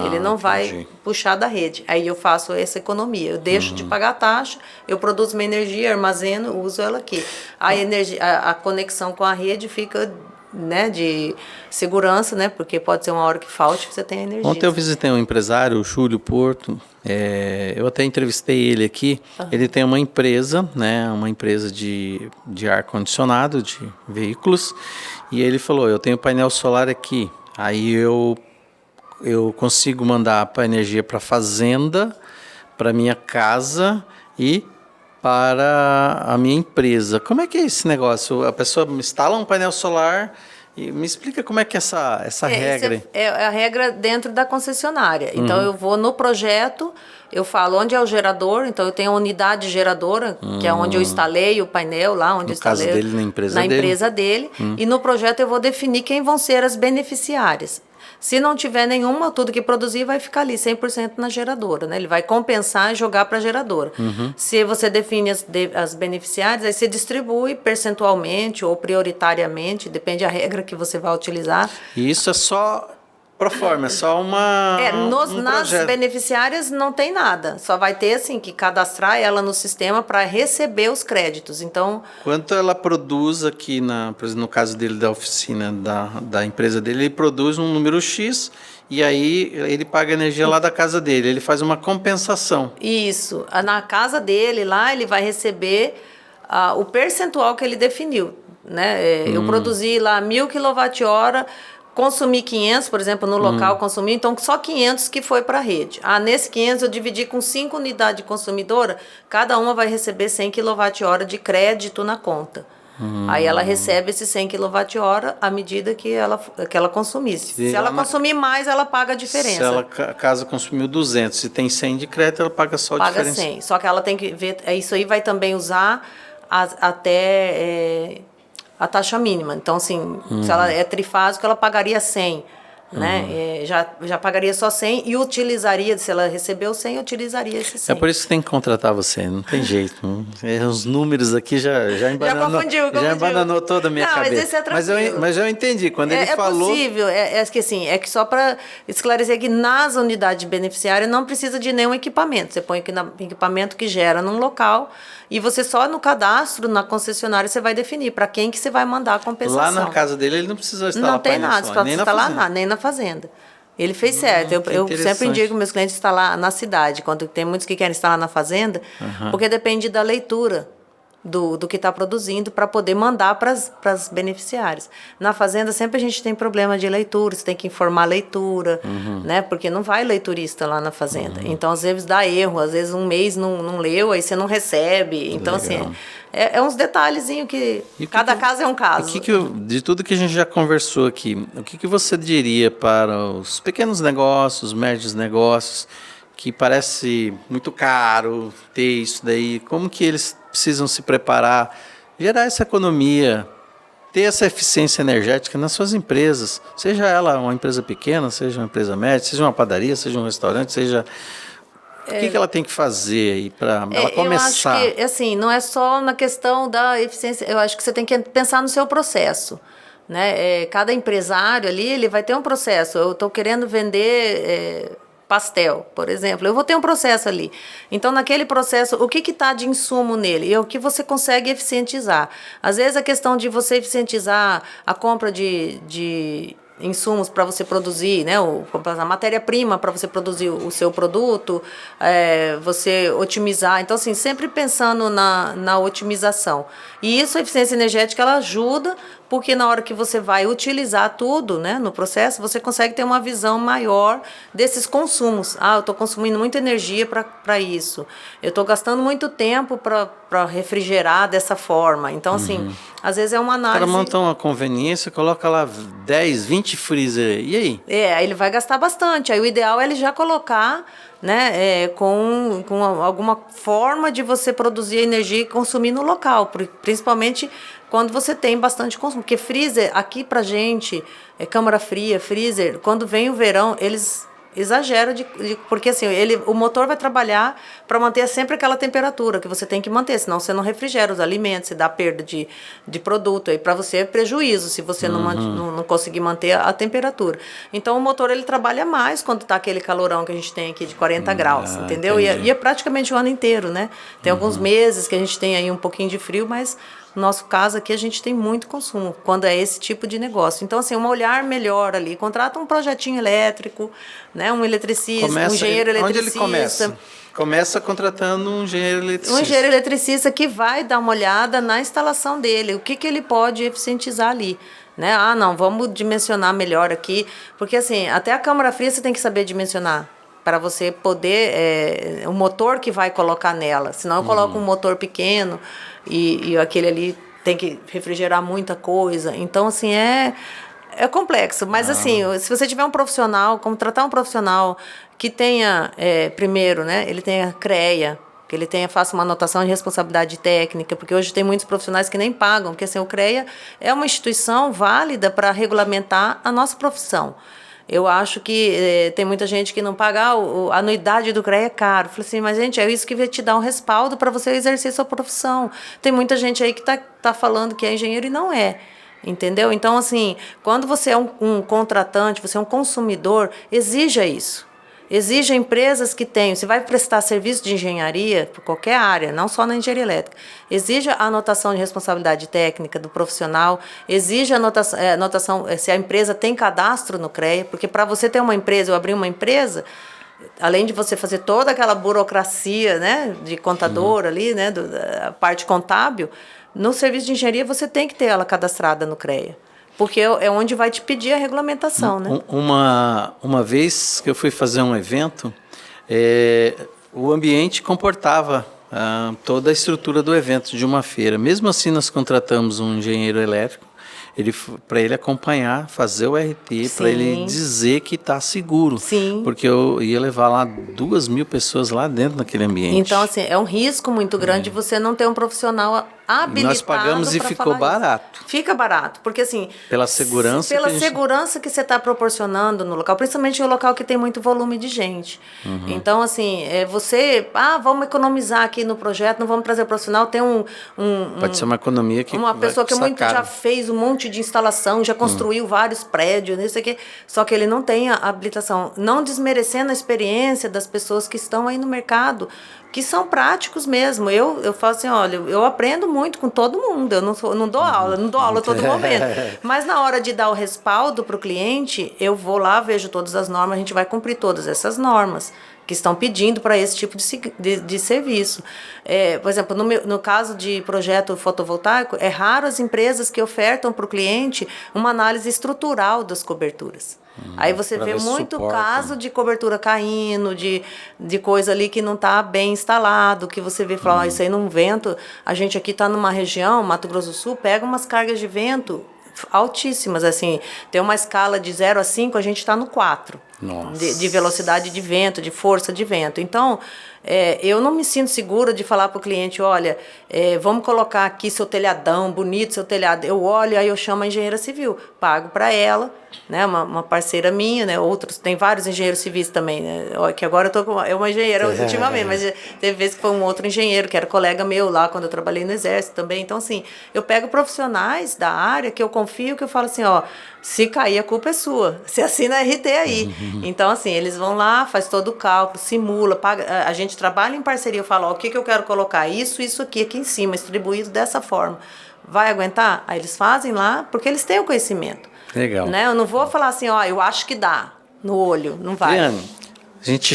Ele não vai puxar da rede. Aí eu faço essa economia. Eu deixo de pagar a taxa, eu produzo minha energia, armazeno, uso ela aqui. A conexão com a rede fica, né, de segurança, né, porque pode ser uma hora que falte que você tem energia. Ontem eu visitei um empresário, o Júlio Porto. Eu até entrevistei ele aqui. Ele tem uma empresa, né, uma empresa de ar-condicionado, de veículos, e ele falou, eu tenho painel solar aqui, aí eu consigo mandar a energia para a fazenda, para minha casa e para a minha empresa. Como é que é esse negócio? A pessoa instala um painel solar E me explica como é que é essa regra. É a regra dentro da concessionária. Então, eu vou no projeto, eu falo onde é o gerador, então eu tenho a unidade geradora, que é onde eu instalei o painel lá, onde eu instalei. No caso dele, na empresa dele. E no projeto eu vou definir quem vão ser as beneficiárias. Se não tiver nenhuma, tudo que produzir vai ficar ali 100% na geradora, né? Ele vai compensar e jogar para a geradora. Se você define as beneficiárias, aí você distribui percentualmente ou prioritariamente, depende da regra que você vai utilizar. E isso é só pro forma, é só nas projeto. beneficiárias não tem nada. Só vai ter, assim, que cadastrar ela no sistema para receber os créditos. Então... Quanto ela produz aqui, por exemplo, no caso dele, da oficina, da empresa dele, ele produz um número X e aí ele paga energia lá da casa dele. Ele faz uma compensação. Isso. Na casa dele, lá, ele vai receber o percentual que ele definiu, né? Eu produzi lá 1.000 kWh, consumi 500, por exemplo, no local consumi, então só 500 que foi para a rede. Nesse 500 eu dividi com 5 unidades consumidoras, cada uma vai receber 100 kWh de crédito na conta. Aí ela recebe esses 100 kWh à medida que ela consumisse. Se ela consumir mais, ela paga a diferença. Se ela, a casa consumiu 200, se tem 100 de crédito, ela paga só a diferença. Paga 100, só que ela tem que ver, isso aí vai também usar até... a taxa mínima. Então, assim, se ela é trifásica, ela pagaria 100, né? Já pagaria só 100 e utilizaria, se ela recebeu 100, utilizaria esse 100. É por isso que tem que contratar você, não tem jeito. Os números aqui já embananou toda a minha cabeça. Mas esse é tranquilo. Mas eu entendi, quando ele falou... É possível, é que só para esclarecer que nas unidades beneficiárias não precisa de nenhum equipamento. Você põe equipamento que gera num local e você só no cadastro, na concessionária, você vai definir para quem que você vai mandar a compensação. Lá na casa dele ele não precisa instalar painel solar. Não tem nada, para instalar nada, nem na fazenda. Ele fez certo. Eu sempre indico meus clientes instalar na cidade, quando tem muitos que querem instalar na fazenda, porque depende da leitura do que está produzindo para poder mandar para as beneficiárias. Na fazenda sempre a gente tem problema de leitura, você tem que informar a leitura, né? Porque não vai leiturista lá na fazenda. Então, às vezes dá erro, às vezes um mês não leu, aí você não recebe. Então, assim, é uns detalhezinhos que cada caso é um caso. De tudo que a gente já conversou aqui, o que você diria para os pequenos negócios, médios negócios, que parece muito caro ter isso daí? Como que eles precisam se preparar, gerar essa economia, ter essa eficiência energética nas suas empresas, seja ela uma empresa pequena, seja uma empresa média, seja uma padaria, seja um restaurante, seja... O que ela tem que fazer aí para ela começar? Eu acho que, assim, não é só na questão da eficiência, eu acho que você tem que pensar no seu processo, né? Cada empresário ali, ele vai ter um processo. Eu estou querendo vender... pastel, por exemplo, eu vou ter um processo ali. Então, naquele processo, o que está de insumo nele? E o que você consegue eficientizar? Às vezes, a questão de você eficientizar a compra de insumos para você produzir, né, a matéria-prima para você produzir o seu produto, você otimizar. Então, assim, sempre pensando na otimização. E isso, a eficiência energética, ela ajuda, porque na hora que você vai utilizar tudo, né, no processo, você consegue ter uma visão maior desses consumos. Eu estou consumindo muita energia para isso. Eu estou gastando muito tempo para refrigerar dessa forma. Então, assim, às vezes é uma análise... O cara monta uma conveniência, coloca lá 10, 20 freezer, e aí? Aí ele vai gastar bastante. Aí o ideal é ele já colocar, né, com alguma forma de você produzir energia e consumir no local, principalmente quando você tem bastante consumo. Porque freezer, aqui pra gente, câmara fria, freezer, quando vem o verão, eles exageram porque assim, o motor vai trabalhar para manter sempre aquela temperatura que você tem que manter, senão você não refrigera os alimentos, você dá perda de produto, aí para você é prejuízo se você não conseguir manter a temperatura. Então o motor ele trabalha mais quando está aquele calorão que a gente tem aqui de 40 graus, entendeu? E é praticamente o ano inteiro, né? Tem alguns meses que a gente tem aí um pouquinho de frio, mas no nosso caso aqui a gente tem muito consumo, quando é esse tipo de negócio. Então, assim, um olhar melhor ali, contrata um projetinho elétrico, né, um eletricista, um engenheiro eletricista. Onde ele começa? Começa contratando um engenheiro eletricista. Um engenheiro eletricista que vai dar uma olhada na instalação dele, o que ele pode eficientizar ali. Né? Não, vamos dimensionar melhor aqui, porque assim, até a câmara fria você tem que saber dimensionar, para você poder, o motor que vai colocar nela. Senão eu coloco um motor pequeno e aquele ali tem que refrigerar muita coisa. Então, assim, é complexo. Mas, assim, se você tiver um profissional, contratar um profissional que tenha, primeiro, né, ele tenha CREA, que ele faça uma anotação de responsabilidade técnica, porque hoje tem muitos profissionais que nem pagam, porque assim, o CREA é uma instituição válida para regulamentar a nossa profissão. Eu acho que tem muita gente que não paga, a anuidade do CREA é caro. Eu falei assim, mas gente, é isso que vai te dar um respaldo para você exercer sua profissão. Tem muita gente aí que tá falando que é engenheiro e não é. Entendeu? Então, assim, quando você é um contratante, você é um consumidor, exija isso. Exige empresas que tenham, se vai prestar serviço de engenharia, por qualquer área, não só na engenharia elétrica, exija a anotação de responsabilidade técnica do profissional, exija a anotação se a empresa tem cadastro no CREA, porque para você ter uma empresa, ou abrir uma empresa, além de você fazer toda aquela burocracia, né, de contador ali, né, da parte contábil, no serviço de engenharia você tem que ter ela cadastrada no CREA. Porque é onde vai te pedir a regulamentação, né? Uma vez que eu fui fazer um evento, o ambiente comportava toda a estrutura do evento de uma feira. Mesmo assim, nós contratamos um engenheiro elétrico para ele acompanhar, fazer o RT, para ele dizer que está seguro. Sim. Porque eu ia levar lá 2.000 pessoas lá dentro daquele ambiente. Então, assim, é um risco muito grande você não ter um profissional habilitado. Nós pagamos e ficou barato. Fica barato, porque assim... Pela segurança. Segurança que você está proporcionando no local, principalmente no local que tem muito volume de gente. Então, assim, vamos economizar aqui no projeto, não vamos trazer profissional, tem pode ser uma economia que uma pessoa que muito já fez um monte de instalação, já construiu vários prédios, isso aqui, só que ele não tem a habilitação. Não desmerecendo a experiência das pessoas que estão aí no mercado, que são práticos mesmo. Eu falo assim, olha, eu aprendo muito com todo mundo, eu não dou aula a todo momento. Mas na hora de dar o respaldo para o cliente, eu vou lá, vejo todas as normas, a gente vai cumprir todas essas normas que estão pedindo para esse tipo de serviço. Por exemplo, no caso de projeto fotovoltaico, é raro as empresas que ofertam para o cliente uma análise estrutural das coberturas. Aí você vê muito caso de cobertura caindo, de coisa ali que não está bem instalado, que você vê falar, isso aí num vento, a gente aqui está numa região, Mato Grosso do Sul, pega umas cargas de vento altíssimas, assim, tem uma escala de 0 a 5, a gente está no 4, de velocidade de vento, de força de vento. Então, eu não me sinto segura de falar para o cliente, olha, vamos colocar aqui seu telhadão, bonito seu telhado. Eu olho, aí eu chamo a engenheira civil, pago para ela, né, uma parceira minha, né, outros, tem vários engenheiros civis também, né, que agora eu estou com uma engenheira ultimamente, mas teve vezes que foi um outro engenheiro, que era colega meu lá, quando eu trabalhei no Exército também. Então, assim, eu pego profissionais da área que eu confio, que eu falo assim, ó, se cair, a culpa é sua. Você assina a RT aí. Então, assim, eles vão lá, faz todo o cálculo, simula, paga. A gente trabalha em parceria, eu falo, ó, o que eu quero colocar? Isso aqui em cima, distribuído dessa forma. Vai aguentar? Aí eles fazem lá, porque eles têm o conhecimento. Legal. Né? Eu não vou falar assim, ó, eu acho que dá no olho, não vai. Adriane, a gente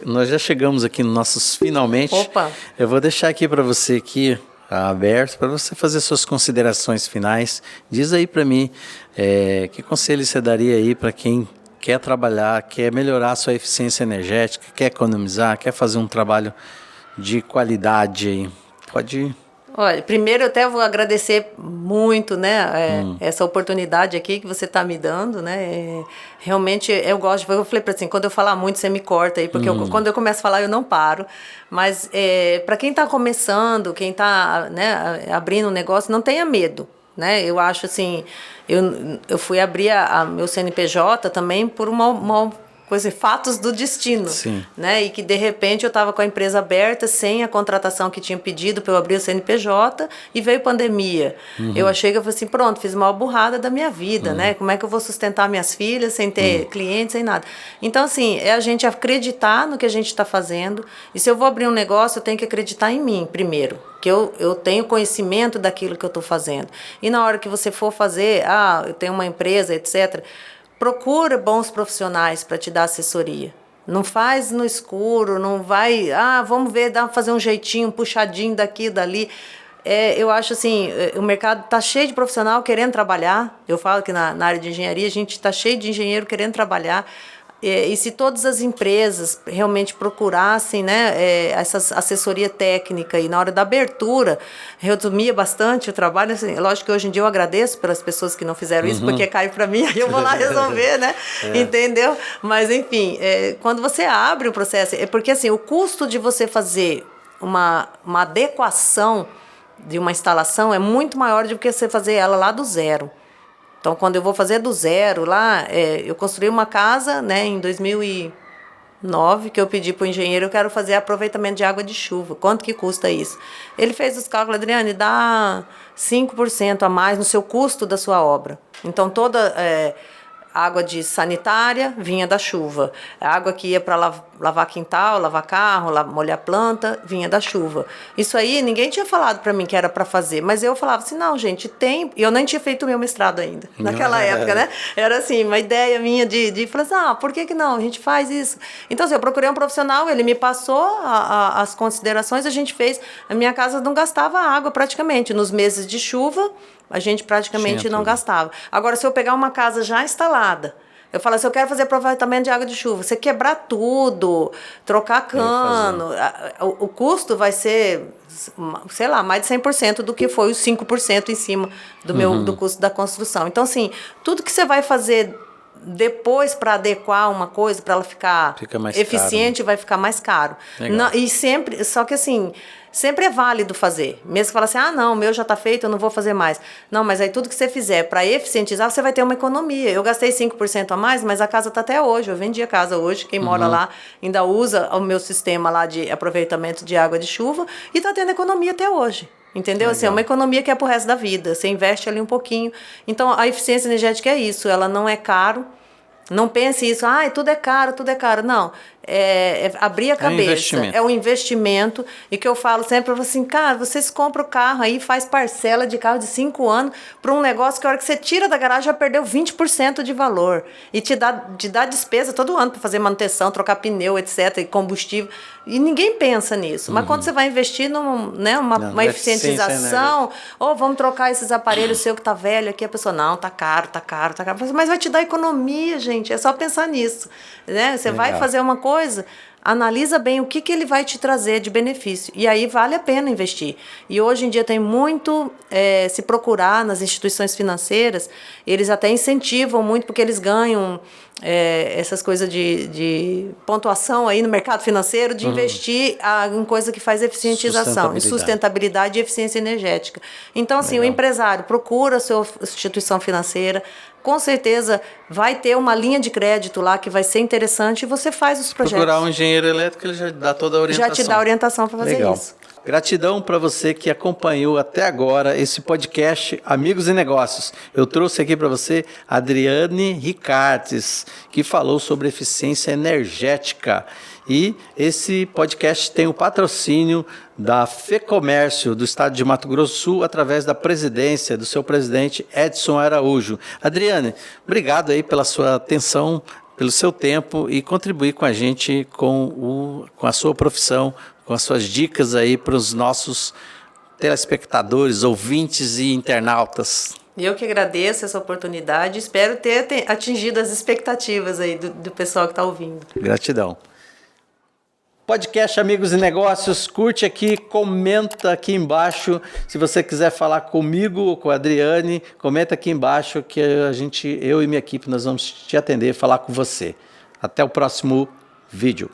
nós já chegamos aqui nos nossos finalmente. Opa! Eu vou deixar aqui para você aqui, aberto, para você fazer suas considerações finais. Diz aí para mim, que conselho você daria aí para quem quer trabalhar, quer melhorar a sua eficiência energética, quer economizar, quer fazer um trabalho de qualidade aí. Pode ir. Olha, primeiro eu até vou agradecer muito, né, essa oportunidade aqui que você está me dando, né, realmente eu gosto, eu falei para assim, quando eu falar muito você me corta aí, porque quando eu começo a falar eu não paro, mas para quem está começando, quem está, né, abrindo um negócio, não tenha medo, né, eu acho assim, eu fui abrir meu CNPJ também por uma coisa, fatos do destino. Sim. Né? E que de repente eu estava com a empresa aberta, sem a contratação que tinha pedido para eu abrir o CNPJ, e veio pandemia. Eu achei que eu falei assim, pronto, fiz uma burrada da minha vida, né? Como é que eu vou sustentar minhas filhas sem ter clientes, sem nada? Então, assim, é a gente acreditar no que a gente está fazendo, e se eu vou abrir um negócio, eu tenho que acreditar em mim primeiro, que eu tenho conhecimento daquilo que eu estou fazendo. E na hora que você for fazer, eu tenho uma empresa, etc., procura bons profissionais para te dar assessoria. Não faz no escuro, não vai... vamos ver, fazer um jeitinho, um puxadinho daqui e dali. Eu acho assim, o mercado está cheio de profissional querendo trabalhar. Eu falo que na área de engenharia a gente está cheio de engenheiro querendo trabalhar. E se todas as empresas realmente procurassem, né, essa assessoria técnica e na hora da abertura resumia bastante o trabalho. Assim, lógico que hoje em dia eu agradeço pelas pessoas que não fizeram isso, porque cai para mim, aí eu vou lá resolver, né? Entendeu? Mas, enfim, quando você abre o processo, é porque assim, o custo de você fazer uma adequação de uma instalação é muito maior do que você fazer ela lá do zero. Então, quando eu vou fazer do zero lá, eu construí uma casa, né, em 2009, que eu pedi para o engenheiro, eu quero fazer aproveitamento de água de chuva. Quanto que custa isso? Ele fez os cálculos, Adriane, dá 5% a mais no seu custo da sua obra. Então, toda água de sanitária vinha da chuva. A água que ia para lavar quintal, lavar carro, molhar planta, vinha da chuva. Isso aí, ninguém tinha falado para mim que era para fazer, mas eu falava assim, não, gente, tem... Eu nem tinha feito o meu mestrado ainda, naquela época, né? Era assim, uma ideia minha de falar assim, por que não? A gente faz isso. Então, assim, eu procurei um profissional, ele me passou as considerações, a gente fez... A minha casa não gastava água praticamente. Nos meses de chuva, a gente praticamente não gastava. Agora, se eu pegar uma casa já instalada, eu falo assim, eu quero fazer aproveitamento de água de chuva, você quebrar tudo, trocar cano, o custo vai ser, sei lá, mais de 100% do que foi os 5% em cima do custo da construção. Então, assim, tudo que você vai fazer depois para adequar uma coisa, para ela ficar eficiente, caro, né? Vai ficar mais caro. Não, e sempre, só que assim... Sempre é válido fazer. Mesmo que fala assim, não, o meu já está feito, eu não vou fazer mais. Não, mas aí tudo que você fizer para eficientizar, você vai ter uma economia. Eu gastei 5% a mais, mas a casa está até hoje. Eu vendi a casa hoje. Quem mora lá ainda usa o meu sistema lá de aproveitamento de água de chuva e está tendo economia até hoje. Entendeu? Assim, é uma economia que é pro resto da vida. Você investe ali um pouquinho. Então, a eficiência energética é isso. Ela não é caro. Não pense isso, tudo é caro, tudo é caro. Não, abrir a cabeça. É um investimento. E que eu falo sempre assim, cara, vocês compram o carro aí, faz parcela de carro de 5 anos para um negócio que a hora que você tira da garagem já perdeu 20% de valor. E te dá despesa todo ano para fazer manutenção, trocar pneu, etc., e combustível. E ninguém pensa nisso. Mas quando você vai investir numa eficientização, ou vamos trocar esses aparelhos seu que tá velho aqui, a pessoa, não, tá caro. Mas vai te dar economia, gente. É só pensar nisso. Né? Você vai fazer uma coisa, analisa bem o que ele vai te trazer de benefício. E aí vale a pena investir. E hoje em dia tem muito, se procurar nas instituições financeiras, eles até incentivam muito, porque eles ganham essas coisas de pontuação aí no mercado financeiro, de investir em coisa que faz eficientização, em sustentabilidade e eficiência energética. Então, assim, o empresário procura a sua instituição financeira, com certeza vai ter uma linha de crédito lá que vai ser interessante e você faz os projetos. Procurar um engenheiro elétrico, ele já dá toda a orientação. Já te dá a orientação para fazer isso. Gratidão para você que acompanhou até agora esse podcast Amigos e Negócios. Eu trouxe aqui para você a Adriane Ricartes, que falou sobre eficiência energética. E esse podcast tem o patrocínio da FEComércio do estado de Mato Grosso do Sul, através da presidência do seu presidente Edson Araújo. Adriane, obrigado aí pela sua atenção, pelo seu tempo e contribuir com a gente com a sua profissão, com as suas dicas aí para os nossos telespectadores, ouvintes e internautas. Eu que agradeço essa oportunidade, espero ter atingido as expectativas aí do pessoal que está ouvindo. Gratidão. Podcast Amigos e Negócios, curte aqui, comenta aqui embaixo. Se você quiser falar comigo ou com a Adriane, comenta aqui embaixo que eu e minha equipe, nós vamos te atender, falar com você. Até o próximo vídeo.